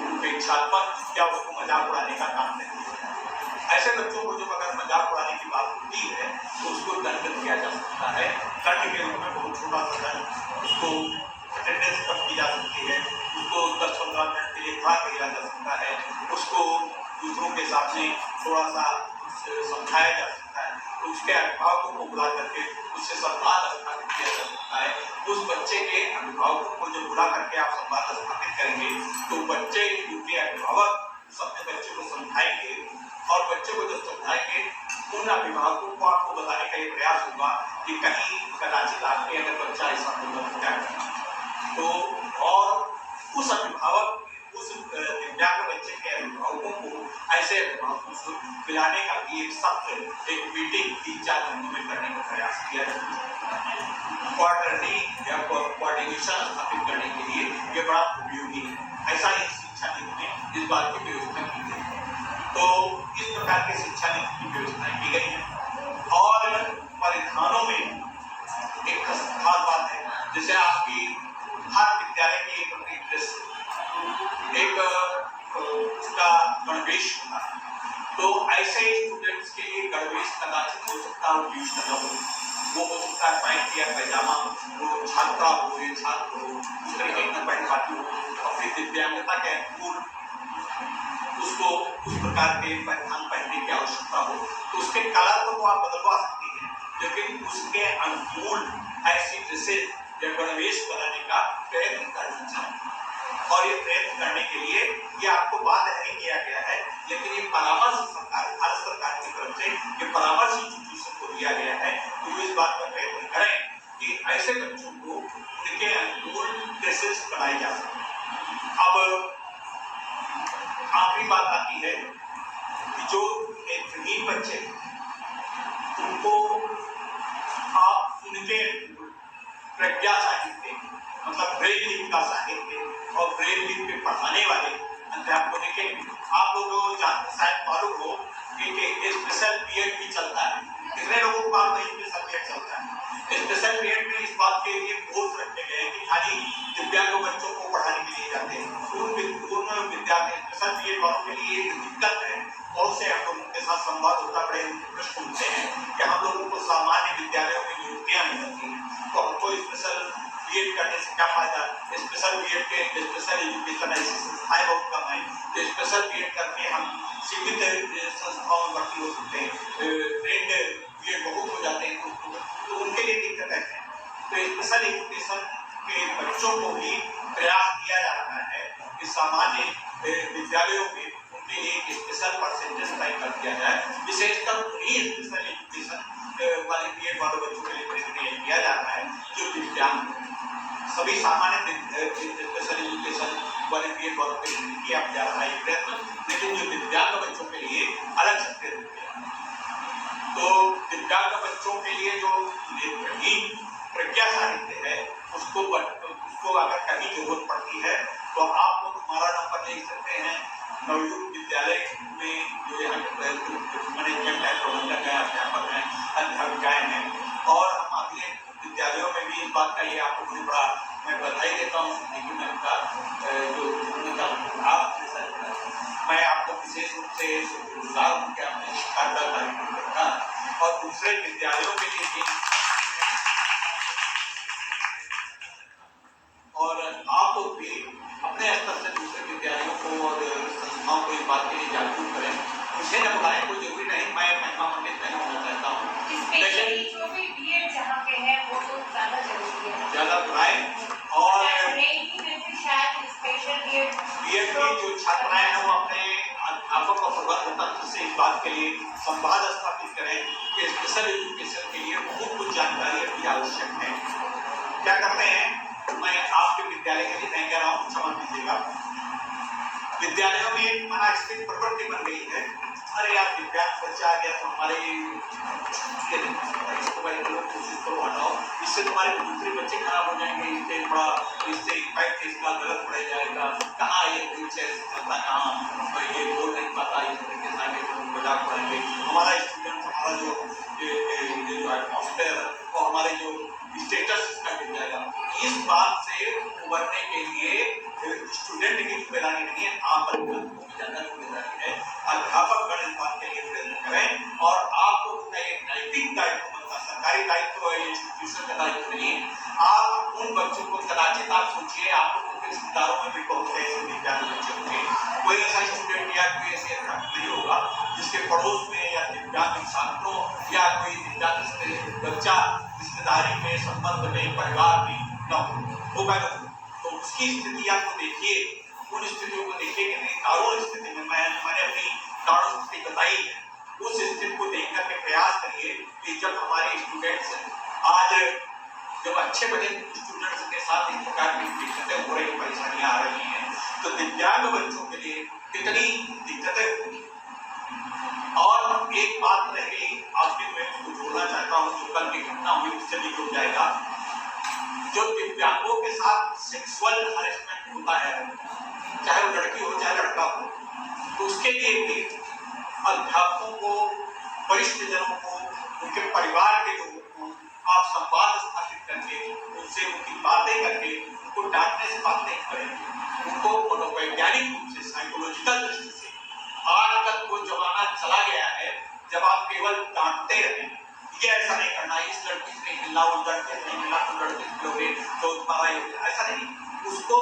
उपेक्षात्मक या उसको मजाक उड़ाने का काम नहीं है। ऐसे बच्चों को जब अगर मजाक उड़ाने की बात होती है तो उसको दंड दिया जा सकता है, दंड के रूप में बहुत छोटा सा दंड, उसको अटेंडेंस कम की जा सकती है, उसको 10-15 मिनट के लिए खड़ा किया जा सकता है, उसको दूसरों के सामने थोड़ा सा समझाया जा सकता है, उसके अभिभावकों को बुला करके उससे संवाद स्थापित किया जा सकता है। उस बच्चे के अभिभावकों को जब बुला करके आप संवाद स्थापित करेंगे तो बच्चे उनके अभिभावक अपने बच्चे को समझाएंगे और बच्चे को जब समझाएंगे उन अभिभावकों को आपको बताने का ये प्रयास होगा कि कहीं कदाचित आपके अगर बच्चा ऐसा होगा तो क्या करें। तो और उस अभिभावक, उस दिव्यांग बच्चे के अभिभावकों को ऐसे अभिभावकों से मिलाने का भी एक सत्र, एक मीटिंग 3-4 घंटों में करने का प्रयास किया जाता है। क्वार्टरली या कोऑर्डिनेशन स्थापित करने के लिए ये बड़ा उपयोगी है। ऐसा ही शिक्षा नीति में इस बात की व्यवस्था की गई है। तो इस प्रकार की शिक्षा नीति की व्यवस्थाएं की गई है। और परिधानों में एक खास बात है, जैसे आपकी हर विद्यालय की एक अपनी ड्रेस, एक उसका गणवेश होता है, तो ऐसे स्टूडेंट्स के लिए गणवेश कदाचित हो सकता है यूज करना हो, वो हो सकता है पैंट या पैजामा, वो छात्रा हो या छात्र हो उस तरीके का पैंट पाती हो, अपनी दिव्यांगता के अनुकूल उसको उस प्रकार के परिधान पहनने की आवश्यकता हो तो उसके कलर को तो आप बदलवा सकती हैं, लेकिन उसके अनुकूल ऐसी ड्रेसेस या गणवेश बनाने का प्रयत्न करना चाहिए। और ये प्रयत्न करने के लिए ये आपको बात नहीं किया गया है, लेकिन ये परामर्श सरकार, भारत सरकार की तरफ से ये परामर्श इंस्टीट्यूशन को दिया गया है कि वो इस बात का प्रयत्न करें कि ऐसे बच्चों को उनके अनुकूल ड्रेसेस बनाई जा सके। अब आखिरी बात आती है कि जो नेत्रहीन बच्चे उनको आप उनके प्रज्ञा साहित्य मतलब ब्रेल लिपि का साहित्य और ब्रेल लिपि पे पढ़ाने वाले अध्यापकों देखेंगे। आप लोग शायद मालूम हो कि स्पेशल पीरियड भी चलता है, कितने लोगों को मालूम नहीं स्पेशल पीरियड चलता है। स्पेशल पीरियड में इस बात के लिए कोर्स रखे गए हैं कि खाली दिव्यांग बच्चों को पढ़ाने के लिए जाते हैं। उन विद्यार्थी स्पेशल पीरियड वालों के लिए एक दिक्कत है, बहुत से हम लोग उनके साथ संवाद होता, बड़े प्रश्न उठते हैं कि हम लोगों को सामान्य विद्यालयों में नियुक्तियां नहीं मिलती हैं, तो हमको स्पेशल बीएड करने से क्या फायदा। स्पेशल बीएड के स्पेशल एजुकेशन ऐसी संस्थाएं बहुत कम है, तो स्पेशल बीएड करके हम सीमित संस्थाओं में भर्ती हो सकते हैं, ट्रेंड बीएड बहुत हो जाते हैं तो उनके लिए दिक्कत है। तो स्पेशल एजुकेशन के बच्चों को भी प्रयास किया जा रहा है कि सामान्य विद्यालयों में उनके लिए एक स्पेशल परसेंटेज तय कर दिया जाए, विशेषकर उन्हीं स्पेशल एजुकेशन वाले बीएड वाले बच्चों के लिए प्रयत्न किया जा रहा है जो दिव्यांग। सभी सामान्य स्पेशल एजुकेशन वाले बीएड वालों के लिए किया जा रहा है प्रयत्न, लेकिन जो दिव्यांग बच्चों के लिए अलग से प्रयत्न किया। तो दिव्यांग बच्चों के लिए जो नेत्रहीन प्रज्ञा साहित्य है उसको को अगर कहीं जरूरत पड़ती है तो आप लोग हमारा नंबर ले सकते हैं। नवयुग विद्यालय में जो यहाँ के मैनेजमेंट है, प्रबंधक है, अध्यापक हैं, अध्यापिकाएं हैं, और हम अगले विद्यालयों में भी इस बात का ये आपको मुझे बड़ा मैं बधाई देता हूँ कि मैं उनका जो उनका आप मैं आपको विशेष रूप से शुक्रगुजार हूँ कि आपने शानदार कार्यक्रम रखा और दूसरे विद्यालयों के लिए भी, और आप लोग भी अपने स्तर से दूसरे विद्यालयों को और संस्थाओं को इस बात के लिए जागरूक करें। मुझे न बुलाएं, कोई जरूरी नहीं, मैं महिमा मंडित नहीं होना चाहता हूँ, स्पेशली जो भी बीएड जहाँ पे है वो तो ज़्यादा जरूरी है, ज्यादा बुलाएं। और शायद स्पेशल बीएड बीएड की जो छात्राएं हैं वो अपने अध्यापक और प्रबंधक तंत्र से इस बात के लिए संवाद स्थापित करें कि स्पेशल एजुकेशन के लिए बहुत कुछ जानकारी की आवश्यक है। क्या करते हैं, मैं आपके विद्यालय के लिए नहीं कह रहा हूँ, क्षमा कीजिएगा, विद्यालयों में मना स्थित प्रवृत्ति बन गई है, अरे यार दिव्यांग बच्चा आ गया तो हमारे कोशिश करो हटाओ, इससे तुम्हारे दूसरे बच्चे खराब हो जाएंगे, इससे बड़ा इससे इम्पैक्ट इसका गलत पड़ जाएगा, कहाँ ये व्हीलचेयर चलता, कहाँ ये बोल नहीं पाता, इस तरीके से आगे तो मजाक पड़ेंगे, हमारा स्टूडेंट, हमारा जो एटमॉस्फेयर और हमारे जो स्टेटस इसका गिर जाएगा। इस बात से उबरने के लिए स्टूडेंट की जिम्मेदारी नहीं है, आप अध्यापकों की ज्यादा जिम्मेदारी है। अध्यापक गण इस बात के लिए प्रयत्न करें और आपको उनका एक नैतिक दायित्व बनता, सरकारी दायित्व है, इंस्टीट्यूशन का दायित्व नहीं है। आप उन बच्चों को कदाचित आप सोचिए, आप लोगों के रिश्तेदारों में भी बहुत ऐसे दिव्यांग बच्चे होंगे, कोई ऐसा स्टूडेंट या कोई ऐसे नहीं होगा जिसके पड़ोस में या दिव्यांग छात्रों या कोई दिव्यांग बच्चा रिश्तेदारी में, संबंध में, परिवार में न होगा। तो उसकी स्थिति आपको देखिए, उन स्थितियों को देखिए कि नहीं, दारुण स्थिति में मैंने अपनी दारुण स्थिति बताई है, उस स्थिति को देख करके प्रयास करिए कि जब हमारे स्टूडेंट्स आज जब अच्छे बड़े स्टूडेंट्स के साथ इस प्रकार की दिक्कतें हो रही, परेशानियां आ रही हैं, तो दिव्यांग बच्चों के लिए कितनी दिक्कतें होगी। और एक बात रह गई, आखिर में उसको जोड़ना चाहता हूँ, जो कल की घटना हुई उससे भी जुड़ जाएगा। जो दिव्यांगों के साथ सेक्सुअल हरेसमेंट होता है, चाहे वो लड़की हो चाहे लड़का हो, तो उसके लिए भी अध्यापकों को, वरिष्ठ जनों को, उनके परिवार के लोगों को आप संवाद स्थापित करके उनसे उनकी बातें करके उनको डांटने से बात नहीं करेंगे, उनको मनोवैज्ञानिक रूप से, साइकोलॉजिकल दृष्टि से, आज तक वो जमाना चला गया है जब आप केवल डांटते रहें, ये ऐसा नहीं करना, इस लड़की से नहीं मिलना, उस लड़के से नहीं मिलना, तुम लड़के से मिलोगे तो तुम्हारा ऐसा नहीं, उसको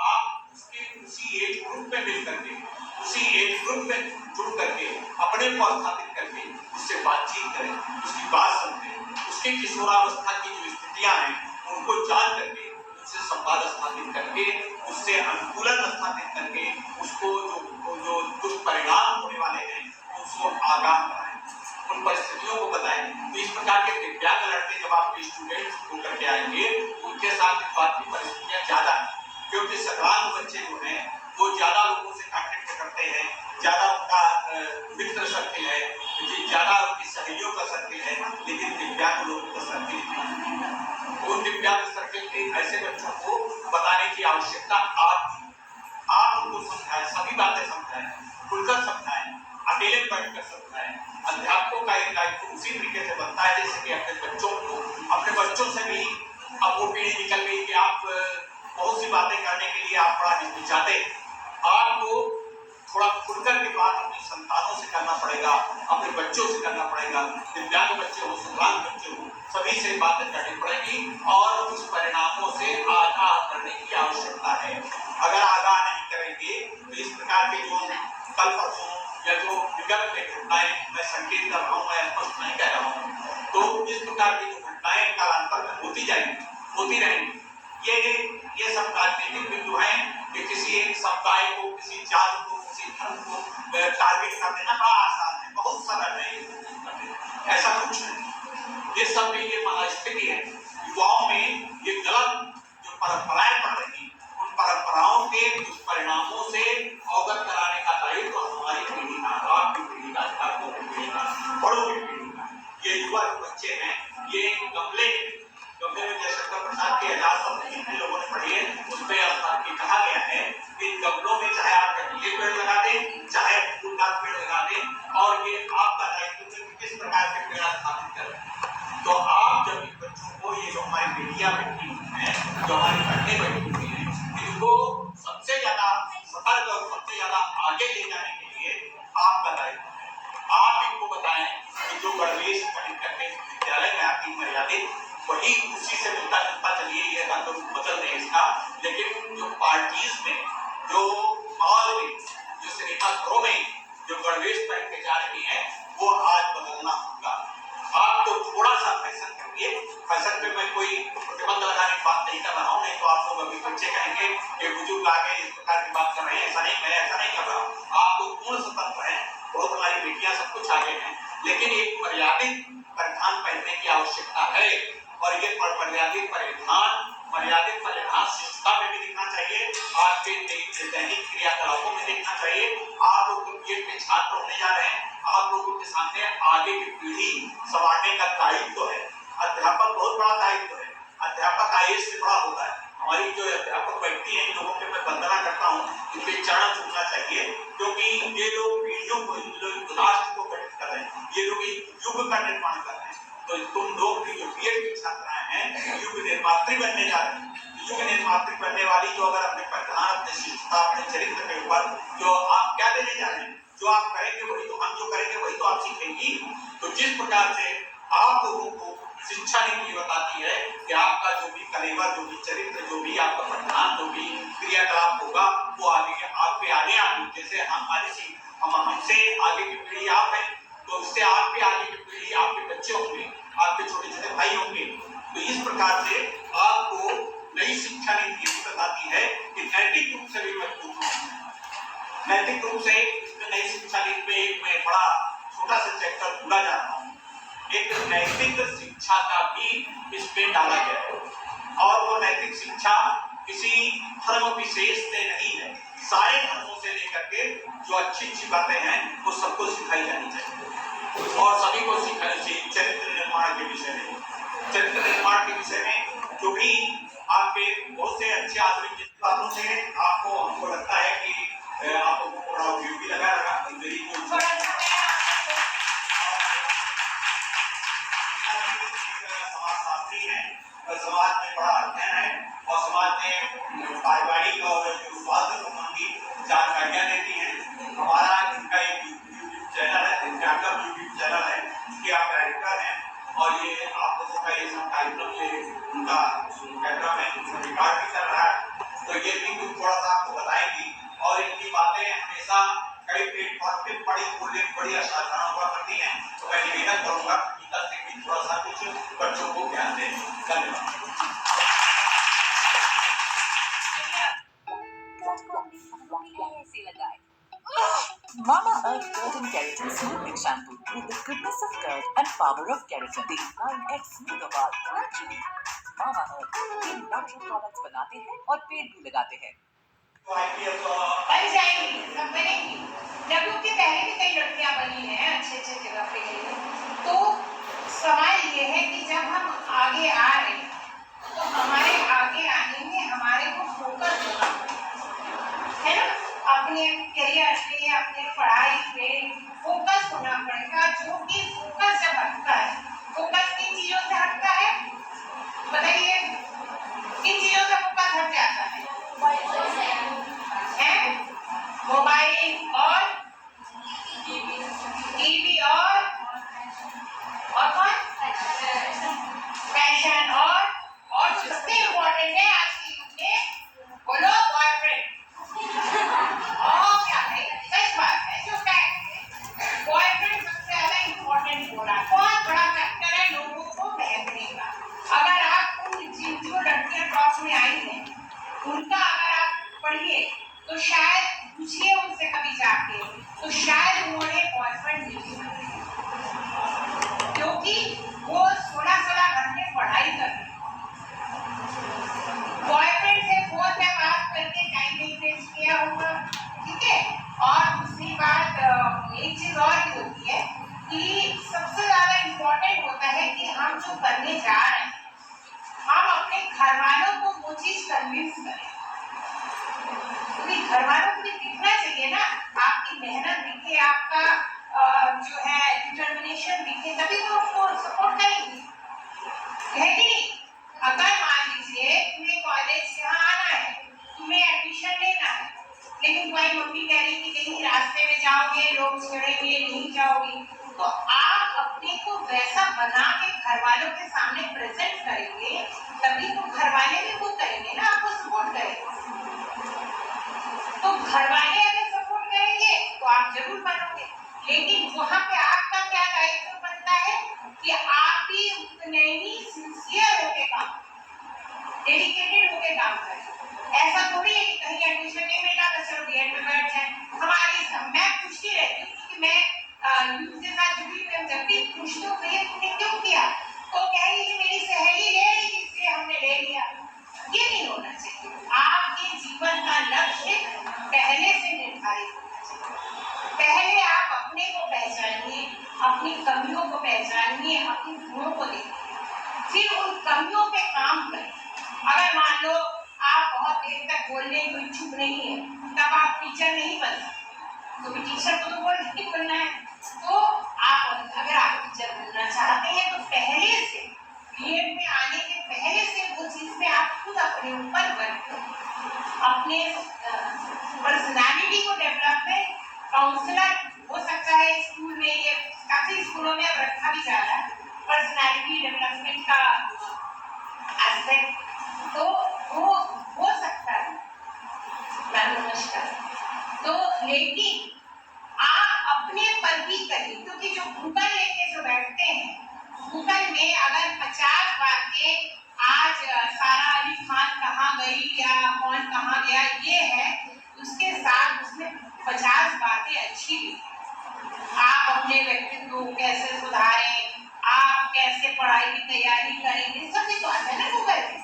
आप उसके उसी एज ग्रुप में मिल करके, उसी एज ग्रुप में जुड़ करके, अपने को स्थापित करके उससे बातचीत करें, उसकी बात समझें, उसके किशोरावस्था की जो स्थितियां हैं उनको जान करके, उससे संवाद स्थापित करके, उससे अनुकूलन स्थापित करके, उसको जो दुष्परिणाम होने वाले हैं उसको आगाह कराएं, उन परिस्थितियों को बताएं। तो इस प्रकार के दिव्यांग लड़के जब आपके स्टूडेंट्स होकर के आएंगे, उनके साथ इस बात की परिस्थितियां ज्यादा है, क्योंकि सकरांत बच्चे जो हैं वो ज्यादा लोगों से कांटेक्ट करते हैं, ज्यादा उनका मित्र सर्किल है, ज्यादा उनकी सहेलियों का सर्किल है, लेकिन दिव्यांग लोगों का सर्किल नहीं है। उन दिव्यांग सर्किल के ऐसे बच्चों को बताने की आवश्यकता आप उनको समझाएं, सभी बातें समझाएं, खुलकर समझाएं, अकेले बैठकर समझाएं। अध्यापकों का एक दायित्व उसी तरीके से बनता है जैसे कि अपने बच्चों से भी अब वो पीढ़ी निकल गई कि आप बहुत सी बातें करने के लिए आप बड़ा हिचकिचाते, आपको थोड़ा खुलकर के बात अपनी संतानों से करना पड़ेगा, अपने बच्चों से करना पड़ेगा, दिव्यांग बच्चे हो, सुधांग बच्चे हो, सभी से बातें करनी पड़ेगी और उस परिणामों से आगाह करने की आवश्यकता है। अगर आगाह नहीं करेंगे तो इस प्रकार के जो कल परसों या जो विगत में घटनाएं, मैं संकेत कर रहा हूँ, मैं स्पष्ट नहीं कह रहा हूँ, तो इस प्रकार की जो घटनाएं कालांतर में होती जाएंगी, होती रहेंगी। ये सब राजनीतिक बिंदु हैं कि किसी एक समुदाय को, किसी जाति को, किसी धर्म को टारगेट कर देना बड़ा आसान है, बहुत सरल है, ऐसा कुछ नहीं। ये सब ये मनस्थिति है, युवाओं में ये गलत जो परंपराएं पड़ रही, उन परंपराओं के दुष्परिणामों से अवगत कराने का दायित्व हमारी पीढ़ी का, आपकी पीढ़ी का, अध्यापकों की पीढ़ी का, बड़ों की पीढ़ी का। ये युवा बच्चे हैं, ये गमले में जयशंकर प्रसाद के 50 शब्द जितने लोगों ने पढ़ी है उसमें कहा गया है कि गमलों में चाहे आप ये पेड़ लगा दें चाहे फूल का पेड़ लगा दें और ये आपका दायित्व है कि किस प्रकार के पेड़ स्थापित करें। तो आप जब इन बच्चों को ये जो हमारी बेटियां बैठी हुई हैं जो हमारी बहनें बैठी हुई हैं इनको सबसे ज्यादा सतर्क और सबसे ज्यादा आगे ले जाने के लिए आपका दायित्व है। आप इनको बताएं कि जो गणवेश पढ़ करके विद्यालय में आती मर्यादित वही उसी से मिलता जुलता चलिए ये तो बदल नहीं इसका, लेकिन जो पार्टीज में जो मॉल में जो सिनेमा घरों में जो गणवेश पहन के जा रही हैं वो आज बदलना होगा। आप तो थोड़ा सा फैशन करिए, फैशन पे मैं कोई प्रतिबंध लगाने की बात नहीं कर रहा हूँ, नहीं तो आप लोग अभी बच्चे कहेंगे कि बुजुर्ग आगे इस प्रकार की बात कर रहे हैं, ऐसा नहीं, मैं ऐसा नहीं कर रहा हूँ। आप तो पूर्ण स्वतंत्र हैं, बहुत हमारी बेटियां सब कुछ आगे हैं, लेकिन एक मर्यादित परिधान पहनने की आवश्यकता है और ये मर्यादित परिधान शिक्षा में भी दिखना चाहिए, आपके दैनिक क्रियाकलापों में दिखना चाहिए। आप लोग के छात्र होने जा रहे हैं, आप लोगों के सामने आगे की पीढ़ी संवारने का दायित्व है। अध्यापक बहुत बड़ा दायित्व है, अध्यापक आईएएस से बड़ा होता है। हमारी जो अध्यापक व्यक्ति है इन लोगों के मैं वंदना करता हूँ, इनके चरण छूना चाहिए क्योंकि ये लोग पीढ़ियों को राष्ट्र को गठित कर रहे हैं, ये लोग युग का निर्माण कर रहे हैं। तो तुम लोग भी जो बीएड की छात्राएं हैं युग निर्मात्री बनने जा रहे हैं। युग निर्मात्री बनने वाली जो अगर अपने परिधान अपने शिष्टता अपने चरित्र के ऊपर जो आप क्या देने जा रहे हैं, जो आप करेंगे वही तो हम जो करेंगे वही तो आप सीखेंगी। तो जिस प्रकार से आप लोगों को शिक्षा नीति बताती है कि आपका जो भी कलेवर जो भी चरित्र जो भी आपका परिधान जो भी क्रियाकलाप होगा वो आगे आपके आगे जैसे हमसे आगे की पीढ़ी आप है तो उससे आपके आगे की पीढ़ी आपके बच्चे होंगे, आपके छोटे छोटे भाई होंगे। तो इस प्रकार से आपको नई शिक्षा नीति बताती है कि नैतिक रूप से भी मजबूत होना। नैतिक रूप से नई शिक्षा नीति में एक मैं बड़ा छोटा सा चैप्टर भूला जा रहा हूँ, एक नैतिक शिक्षा का भी इसमें डाला गया है और वो नैतिक शिक्षा किसी धर्म विशेष से नहीं है, सारे धर्मों से लेकर के जो अच्छी अच्छी बातें हैं वो सबको सिखाई जानी चाहिए और सभी को सिखानी चाहिए। चरित्र निर्माण के विषय में, चरित्र निर्माण के विषय में जो भी आपके बहुत से अच्छे आधुनिक बातों से आपको हमको लगता है कि आपको थोड़ा उपयोगी लगा समाज में बड़ा अध्ययन है और समाज में पारिवारिक और स्वास्थ्य संबंधी जानकारियां देती हैं। हमारा इनका एक यूट्यूब चैनल है, यूट्यूब चैनल है, इसके आप डायरेक्टर हैं और ये आप लोगों का ये सब कार्यक्रम ये उनका कार्यक्रम है, रिकॉर्ड भी कर रहा है। तो ये भी कुछ थोड़ा सा आपको बताएंगी और इनकी बातें हमेशा कई प्लेटफॉर्म पे बड़ी असाधारण हुआ करती हैं। तो मैं निवेदन करूंगा कि थोड़ा सा कुछ बच्चों को ध्यान दें। धन्यवाद। Mamaearth Keratin Keratin Smoothing Shampoo with the goodness of curd and power of keratin. The 9x smoother बाल naturally. Mamaearth ये natural products बनाते हैं और पेड़ भी लगाते हैं। बन जाएंगी, सब बनेंगी। डब्ल्यू के पहले भी कई लड़कियां बनी हैं अच्छे अच्छे जगह पे गई। तो सवाल ये है कि जब हम आगे आ रहे हैं तो हमारे आगे आने में हमारे को फोकस होना है ना, अपने करियर पे अपने पढ़ाई पे फोकस होना पड़ेगा। जो कि फोकस जब हटता है, फोकस किन चीजों से हटता है बताइए, किन चीजों से फोकस हट जाता है? मोबाइल और टीवी और कौन फैशन और जो सबसे इम्पोर्टेंट है आज की युग में बोलो बॉयफ्रेंड। और क्या है सच बात है, जो फैक्ट बॉयफ्रेंड सबसे ज्यादा इम्पोर्टेंट हो रहा है, बहुत बड़ा फैक्टर है लोगों को बहकने का। अगर आप उन जो लड़कियां टॉप में आई हैं उनका अगर आप पढ़िए तो शायद पूछिए उनसे कभी जाके तो शायद उन्होंने बॉयफ्रेंड नहीं बनाया क्योंकि वो 16-16 घंटे पढ़ाई कर रहे हैं। बॉयफ्रेंड से फोन पे बात करके टाइम नहीं वेस्ट किया होगा, ठीक है। और दूसरी बात एक चीज और भी होती है कि सबसे ज्यादा इम्पोर्टेंट होता है कि हम जो करने जा रहे हैं हम अपने घर वालों चीज कन्विंस करें, क्योंकि घर वालों को भी दिखना चाहिए ना, आपकी मेहनत दिखे, आपका जो है डिटर्मिनेशन दिखे, तभी तो उसको सपोर्ट करेंगे, है कि नहीं? अगर मान लीजिए तुम्हें कॉलेज यहाँ आना है, तुम्हें एडमिशन लेना है, लेकिन तुम्हारी मम्मी कह रही कि कहीं रास्ते में जाओगे लोग छेड़ेंगे, नहीं जाओगी, तो आप अपने को वैसा बना के घर वालों के सामने प्रेजेंट करेंगे, तभी तो घर वाले भी वो करेंगे ना, आपको सपोर्ट करेंगे। तो घर वाले अगर सपोर्ट करेंगे तो आप जरूर मानोगे, लेकिन वहां पे आपका क्या दायित्व बनता है कि आप भी उतने ही सिंसियर होके काम, डेडिकेटेड होके काम करें। ऐसा थोड़ी है कि कहीं एडमिशन नहीं मिला तो चलो बीएड में बैठ जाए। मैं पूछती रहती हूँ क्योंकि मैं यूथ के साथ जुड़ी, मैं जब भी पूछती हूँ भैया तुमने क्यों किया, तो कहेगी कि मेरी सहेली ले रही थी इसलिए हमने ले लिया। ये नहीं होना चाहिए। आपके जीवन का लक्ष्य पहले से निर्धारित होना चाहिए। पहले आप अपने को पहचानिए, अपनी कमियों को पहचानिए, अपनी गुणों को देखिए, फिर उन कमियों पे काम करें। अगर मान लो आप बहुत देर तक बोलने को इच्छुक नहीं है, तब आप टीचर नहीं बन सकते, क्योंकि टीचर को तो बोल बोलना है। तो आप अगर आप टीचर बनना चाहते हैं तो पहले से बीएड में आने के पहले से वो चीज में आप खुद अपने ऊपर वर्क करें, अपने पर्सनालिटी को डेवलप करें। काउंसलर हो सकता है स्कूल में, ये काफी स्कूलों में अब रखा भी जा रहा है पर्सनालिटी डेवलपमेंट का एस्पेक्ट, तो वो हो सकता है। नमस्कार। तो लेकिन आप अपने पर भी करिए, क्योंकि जो गूगल लेके जो बैठते हैं, गूगल में अगर 50 बातें आज सारा अली खान कहाँ गई या कौन कहाँ गया ये है, उसके साथ उसमें 50 बातें अच्छी भी हैं। आप अपने व्यक्तित्व को कैसे सुधारें, आप कैसे पढ़ाई की तैयारी करेंगे, सभी तो आता है ना गूगल में।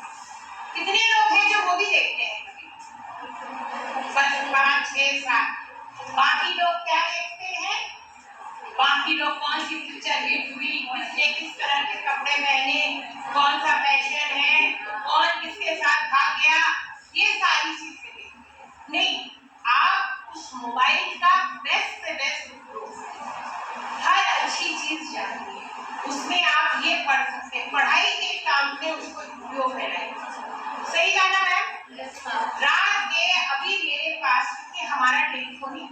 कितने लोग हैं जो वो भी देखते हैं, बस 5, 6, 7। बाकी लोग क्या देखते हैं, बाकी लोग कौन सी पिक्चर हिट हुई, किसने किस तरह के कपड़े पहने, कौन सा फैशन है, कौन किसके साथ भाग गया, ये सारी चीजें देखते नहीं। आप उस मोबाइल का बेस्ट से बेस्ट उपयोग, हर अच्छी चीज जानिए, उसमें आप ये पढ़ सकते हैं, पढ़ाई के काम में उसको उपयोग में लाइए। सही गाना मैम? रात के अभी मेरे पास, क्योंकि हमारा टेलीफोनिक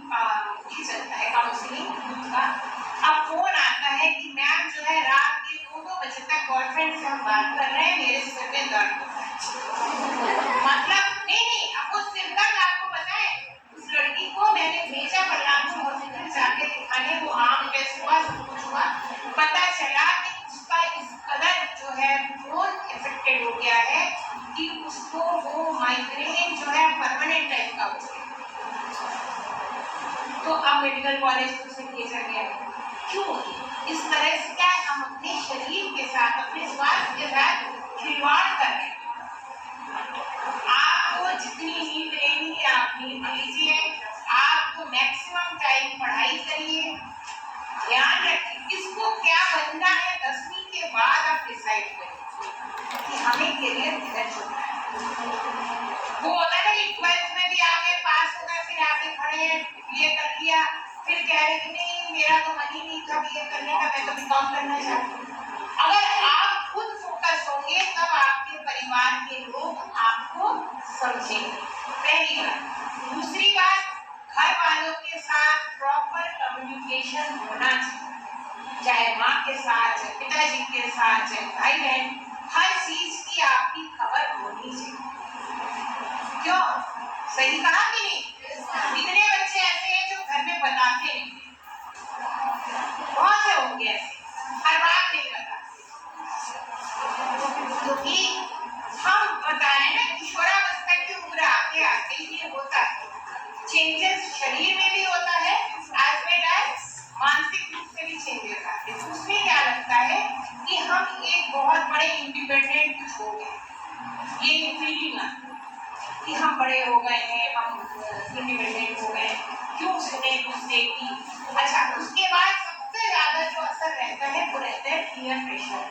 ही चलता है काउंसलिंग का, अब फोन आता है कि मैम जो है रात के 2-2 बजे तक बॉयफ्रेंड से हम बात कर रहे हैं, मेरे सिर में दर्द होता है। मतलब नहीं, अब वो सिर दर्द आपको पता है, उस लड़की को मैंने भेजा बलरामपुर हॉस्पिटल जाके दिखाने, वो आम टेस्ट हुआ, सब कुछ हुआ, पता चला कि उसका इस कदर जो है फोन इफेक्टेड हो गया है कि उसको वो माइग्रेन जो है परमानेंट टाइप का हो गया। तो अब मेडिकल कॉलेज उसे भेजा गया। क्यों? इस तरह से क्या हम अपने शरीर के साथ, अपने स्वास्थ्य के साथ खिलवाड़ कर रहे हैं। आपको जितनी नींद लेनी है आप नींद लीजिए, आपको मैक्सिमम टाइम पढ़ाई करिए, ध्यान रखिए इसको क्या बनना है 10वीं के बाद आप डिसाइड करिए कि हमें करियर किधर चुनना है। वो होता है ना कि 12th में भी आगे पास हो गए, फिर आगे खड़े हैं, बीए कर लिया, फिर कह रहे कि नहीं मेरा तो मन ही नहीं था बीए करने का, मैं तो बीकॉम करना चाहती हूँ। अगर आप खुद फोकस होंगे तब आपके परिवार के लोग आपको समझेंगे, पहली बात। दूसरी बात, घर वालों के साथ प्रॉपर कम्युनिकेशन होना चाहिए, चाहे माँ के साथ, चाहे पिताजी के साथ, चाहे भाई बहन, हर चीज की आपकी खबर होनी चाहिए। क्यों? सही कहा कि नहीं? कितने बच्चे ऐसे हैं जो घर में बताते नहीं, बहुत से होंगे ऐसे, हर बात नहीं बताते, क्योंकि हम बता रहे हैं ना किशोरावस्था की उम्र आते आते ये होता है, चेंजेस शरीर में भी होता है, एज वेल एज मानसिक रूप से भी चेंजेस आते हैं। उसमें क्या लगता है कि हम एक बहुत बड़े इंडिपेंडेंट हो गए, ये फीलिंग आती है कि हम बड़े हो गए हैं, हम इंडिपेंडेंट हो गए, क्यों सुने दूसरे की। अच्छा, उसके बाद सबसे ज्यादा जो असर रहता है वो रहता है पीयर प्रेशर।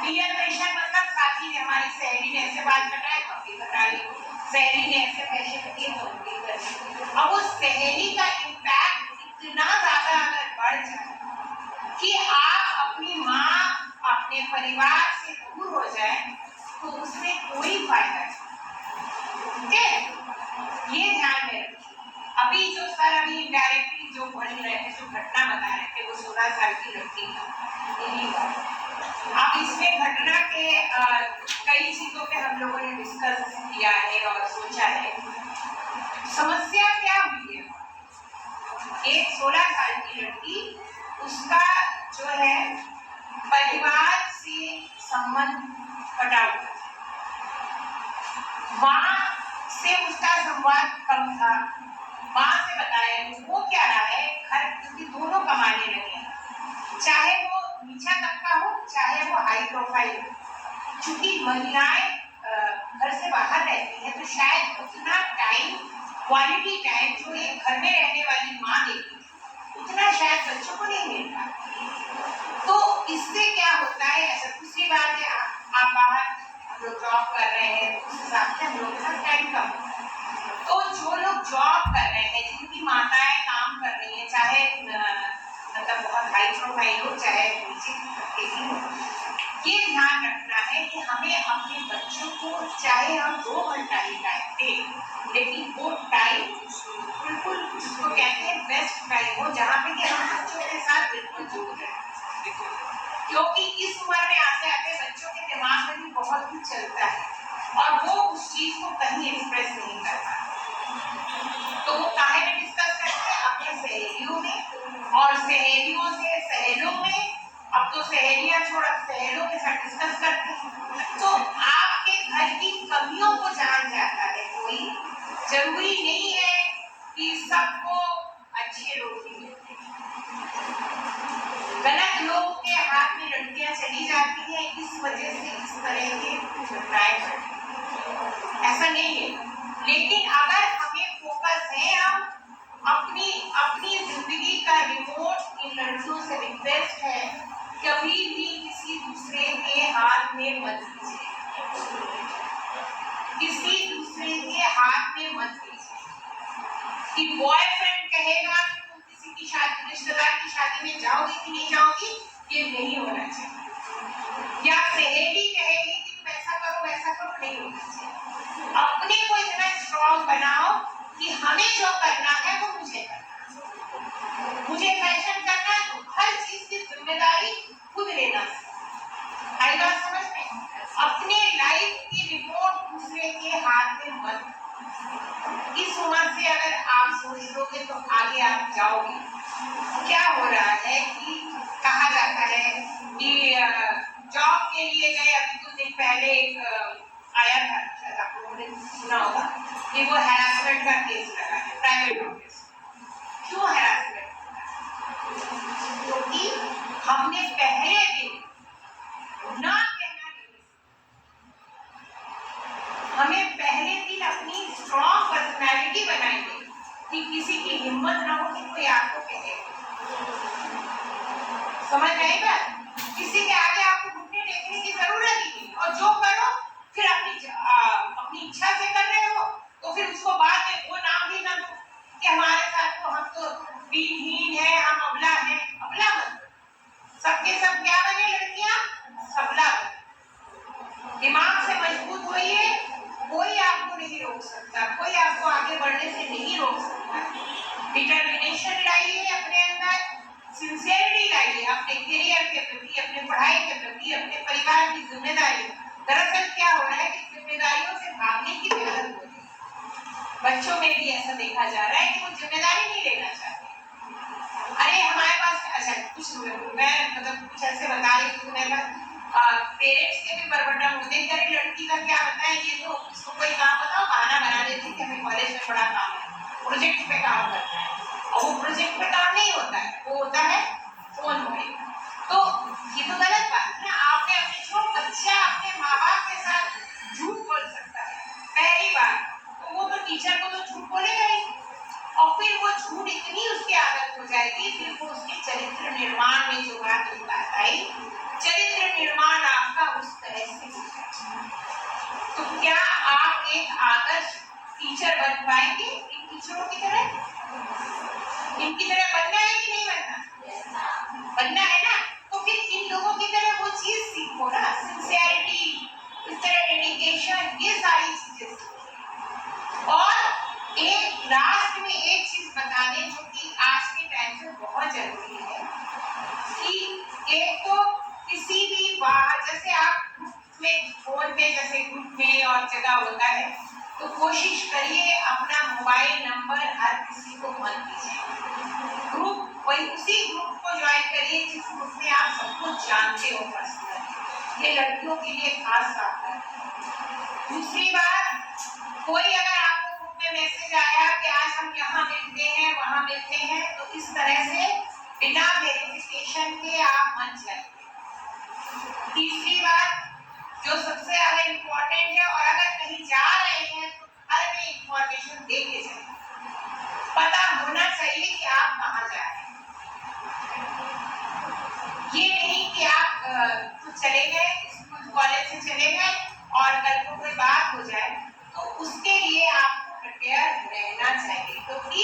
पीयर प्रेशर मतलब साथी ने, हमारी सहेली ने ऐसे बात बताया तो भी बताया, सहेली ने ऐसे पैसे दिए तो उनकी करनी। अब वो सहेली का इम्पैक्ट इतना ज्यादा अगर बढ़ जाए कि आप अपनी माँ अपने परिवार से दूर हो जाए तो उसमें कोई फायदा नहीं। ठीक है, ये ध्यान में रखिए। अभी जो सर अभी इनडायरेक्टली जो बोल रहे थे, जो घटना बता रहे थे, वो 16 साल की लड़की का यही बात। अब इसमें घटना के कई चीजों पे हम लोगों ने डिस्कस किया है और सोचा है। समस्या क्या हुई है? एक 16 साल की लड़की, उसका जो है परिवार से संबंध कटा हुआ था, माँ से उसका संवाद कम था। माँ से बताया वो क्या रहा है घर, क्योंकि दोनों कमाने लगे, चाहे वो नीचा तबका हो चाहे वो हाई प्रोफाइल हो। चूंकि महिलाएं घर से बाहर रहती है तो शायद उतना टाइम, क्वालिटी टाइम जो एक घर में रहने वाली माँ देती है उतना शायद बच्चों को नहीं मिलता। तो इससे क्या होता है, ऐसा दूसरी बात है, आप बाहर हम लोग जॉब कर रहे हैं तो उस हिसाब से हम लोग के साथ टाइम कम। तो जो लोग जॉब कर रहे हैं, जिनकी माताएं काम कर रही हैं, चाहे मतलब बहुत हाई प्रोफाइल हो चाहे नीचे तबके हो, ये ध्यान रखना है कि हमें अपने बच्चों को, चाहे हम 2 घंटा ही टाइम दें, लेकिन वो टाइम बिल्कुल उसको कहते हैं बेस्ट टाइम हो, जहाँ पे कि हम बच्चों के साथ बिल्कुल जुड़ जाए। क्योंकि इस उम्र में आते आते बच्चों के दिमाग में भी बहुत कुछ चलता है और वो उस चीज को कहीं एक्सप्रेस नहीं कर पाते। तो वो काहे में डिस्कस करते हैं अपने सहेलियों में, और सहेलियों से सहेलों में, अब तो सहेलियां छोड़ सहेलों के साथ डिस्कस करते हैं। तो आपके घर की कमियों को जान जाता है कोई, जरूरी नहीं है कि सबको अच्छे लोग ही मिलते। गलत लोग के हाथ में लड़कियां चली जाती हैं, इस वजह से इस तरह के घटनाएं घटती हैं। ऐसा नहीं है, लेकिन अगर हमें फोकस है, हम अपनी जिंदगी का रिमोट इन लड़कियों से रिक्वेस्ट है, कभी भी किसी दूसरे के हाथ में मत दीजिए, किसी दूसरे के हाथ में मत दीजिए। कि बॉयफ्रेंड कहेगा कि तुम किसी की शादी, रिश्तेदार की शादी में जाओगी कि नहीं जाओगी, ये नहीं होना चाहिए। या सहेली कहेगी कि तुम ऐसा करो वैसा करो, नहीं होना चाहिए। अपने को इतना स्ट्रॉन्ग बनाओ कि हमें जो करना है वो मुझे करना है। मुझे फैशन करना है तो हर चीज की जिम्मेदारी खुद लेना है। आई बात समझ में? अपने लाइफ की रिपोर्ट दूसरे के हाथ में मत। इस उम्र से अगर आप सोच लोगे तो आगे आप जाओगे। क्या हो रहा है कि कहा जाता है कि जॉब के लिए गए, अभी कुछ दिन पहले एक आया था, शायद आप लोगों ने सुना होगा कि वो हैरासमेंट का केस लगा है प्राइवेट ऑफिस। क्यों हैरासमेंट? क्योंकि हमने पहले दिन ना कहना नहीं, हमें पहले दिन अपनी स्ट्रॉन्ग पर्सनैलिटी बनाएंगे कि किसी की हिम्मत ना हो कि कोई आपको कहे। समझ आई बात? किसी के आगे आपको घुटने टेकने की जरूरत ही नहीं, और जो करो फिर अपनी इच्छा से कर रहे हो तो फिर उसको बाद में वो नाम भी ना दो कि हमारे साथ तो हम तो दीनहीन है, हम अबला है। अबला मत, सबके सब क्या बने लड़कियां? सबला बने। दिमाग से मजबूत होइए, कोई आपको नहीं रोक सकता, कोई आपको आगे बढ़ने से नहीं रोक सकता। डिटर्मिनेशन लाइए अपने अंदर, सिंसियरिटी लाइए अपने करियर के प्रति, अपने पढ़ाई के प्रति, अपने परिवार की जिम्मेदारी। दरअसल क्या हो रहा है कि जिम्मेदारियों से भागने की आदत हो रही है। बच्चों में भी ऐसा देखा जा रहा है कि वो जिम्मेदारी नहीं लेना चाहते। अरे हमारे पास, अच्छा कुछ मैं मतलब कुछ ऐसे बता रही थी, मैंने पेरेंट्स के भी बरबट्टा होते हैं, अरे लड़की का क्या बताएं, ये तो उसको कोई काम बताओ, बहाना बना देती है कि हमें कॉलेज में बड़ा काम है, प्रोजेक्ट पे काम करना है। और वो प्रोजेक्ट पे काम नहीं होता है, वो होता है फोन में। तो ये तो गलत बात है ना। आपने अपने जो बच्चा अपने माँ बाप के साथ झूठ बोल सकता है पहली बार, तो वो तो टीचर को तो झूठ बोलेगा ही, और फिर वो झूठ इतनी उसकी आदत हो जाएगी, फिर वो उसके चरित्र निर्माण में जो बात आई, चरित्र निर्माण आपका उस तरह से हो जाएगा। तो क्या आप एक आदर्श टीचर बन पाएंगे इन टीचरों की तरह? इनकी तरह बनना है कि नहीं बनना? बनना है ना। तो फिर इन लोगों की तरह वो चीज सीखो ना, सिंसियरिटी, इस तरह डेडिकेशन, ये सारी चीजें सीखो। और एक लास्ट में एक चीज बता दें जो कि आज के टाइम पे बहुत जरूरी है कि एक तो किसी भी बात, जैसे आप ग्रुप में फोन पे जैसे ग्रुप में और जगह होता है, तो कोशिश करिए अपना मोबाइल नंबर हर किसी को मत दीजिए। ग्रुप वही उसी ग्रुप को ज्वाइन करिए जिस ग्रुप में आप सब कुछ जानते हो पर्सनली। ये लड़कियों के लिए खास बात है। दूसरी बात, कोई अगर आपको ग्रुप में मैसेज आया कि आज हम यहाँ मिलते हैं वहाँ मिलते हैं, तो इस तरह से बिना वेरिफिकेशन के आप मत जाइए। तीसरी बात जो सबसे ज्यादा इम्पोर्टेंट है, और अगर कहीं जा रहे हैं तो हर में इंफॉर्मेशन दे के जाइए। पता होना चाहिए कि आप कहाँ जा रहे हैं। ये नहीं कि आप चले गए स्कूल कॉलेज से चले गए और कल को कोई बात हो जाए, तो उसके लिए आपको प्रिपेयर रहना चाहिए, क्योंकि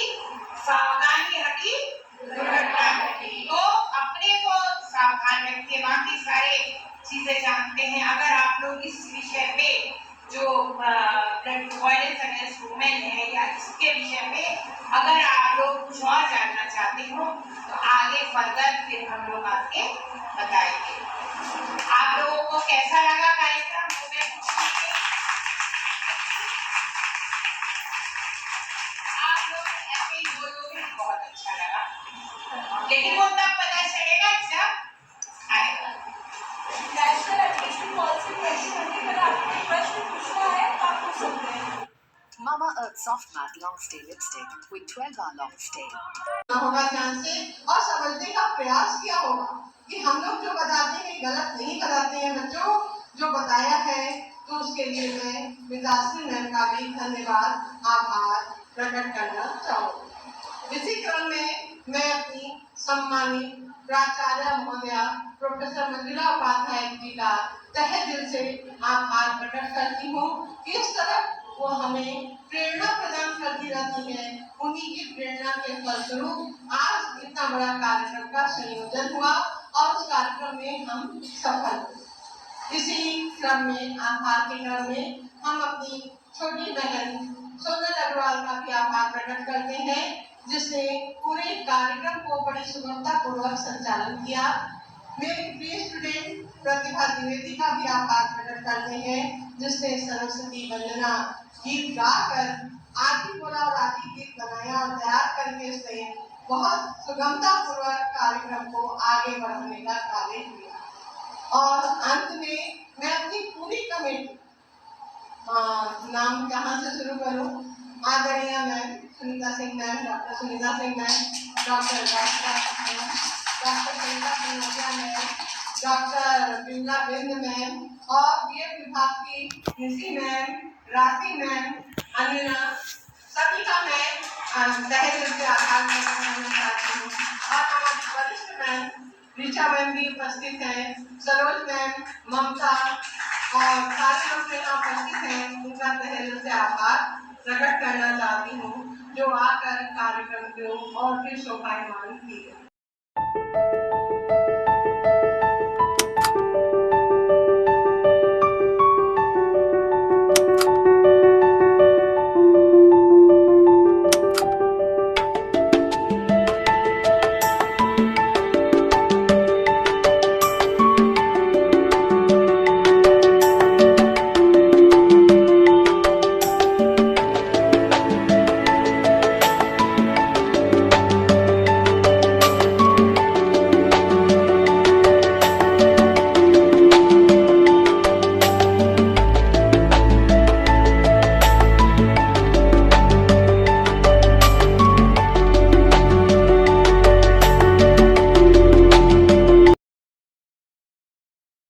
सावधानी हटी दुर्घटना घटी। तो अपने को सावधान रखिए। बाकी सारे चीजें जानते हैं। अगर आप लोग इस विषय पे जो वायलेंस अगेंस्ट वुमेन है या इसके विषय में अगर आप लोग कुछ और जानना चाहते हो तो आगे फर्दर फिर हम लोग आपके बताएंगे। आप लोगों को कैसा लगा कार्यक्रम? आप लोग ऐसे ही बोलोगे बहुत अच्छा लगा, लेकिन वो तब पता चलेगा जब आएगा। नेशनल एजुकेशन पॉलिसी 2020 पर आपको प्रश्न पूछना है तो आप पूछ सकते हैं। Mamaearth Soft Matte Long Stay Lipstick with 12-hour long stay. होगा ध्यान से और समझने का प्रयास किया होगा कि हम लोग जो बताते हैं गलत नहीं बताते हैं बच्चों। जो बताया है तो उसके लिए मैं विद्याश्री मैम का भी धन्यवाद आभार प्रकट करना चाहूँगी। इसी क्रम में मैं अपनी सम्मानित प्राचार्य महोदया प्रोफेसर मंजुला उपाध्याय जी का तहे दिल से आभार प्रकट करती हूँ। इस तरह वो हमें प्रेरणा प्रदान करती रहती है। उन्हीं की प्रेरणा के फलस्वरूप आज इतना बड़ा कार्यक्रम का संयोजन हुआ और उस कार्यक्रम में हम सफल हुए। इसी क्रम में आभार के क्रम में हम अपनी छोटी बहन सोनल अग्रवाल का भी आभार प्रकट करते हैं, जिसने पूरे कार्यक्रम को बड़ी सुगमता पूर्वक संचालन किया। मेरे प्रिय स्टूडेंट प्रतिभा द्विवेदी का भी आभार प्रकट करते हैं, जिसने सरस्वती वंदना गीत गाकर आदि बोला और आदि गीत बनाया और तैयार करके उसने बहुत सुगमता पूर्वक कार्यक्रम को आगे बढ़ाने का कार्य किया। और अंत में मैं अपनी पूरी कमेटी, नाम कहाँ से शुरू करूँ, आदरणीय ma'am Sunita Singh ma'am, doctor Sunita Singh ma'am, doctor Sunita Singh ma'am, doctor Bimla Bind ma'am और बीएड विभाग की निशी मैम, राशि मैम, अनिला, सभी का मैं तहे दिल से आभार करना चाहती हूँ। और हमारी वरिष्ठ मैम ऋचा मैम भी उपस्थित हैं, सरोज मैम, ममता और सारे लोग यहाँ उपस्थित हैं। उनका तहे दिल से आभार प्रकट करना चाहती हूँ, जो आकर कार्यक्रम को और भी शोभायमान किए।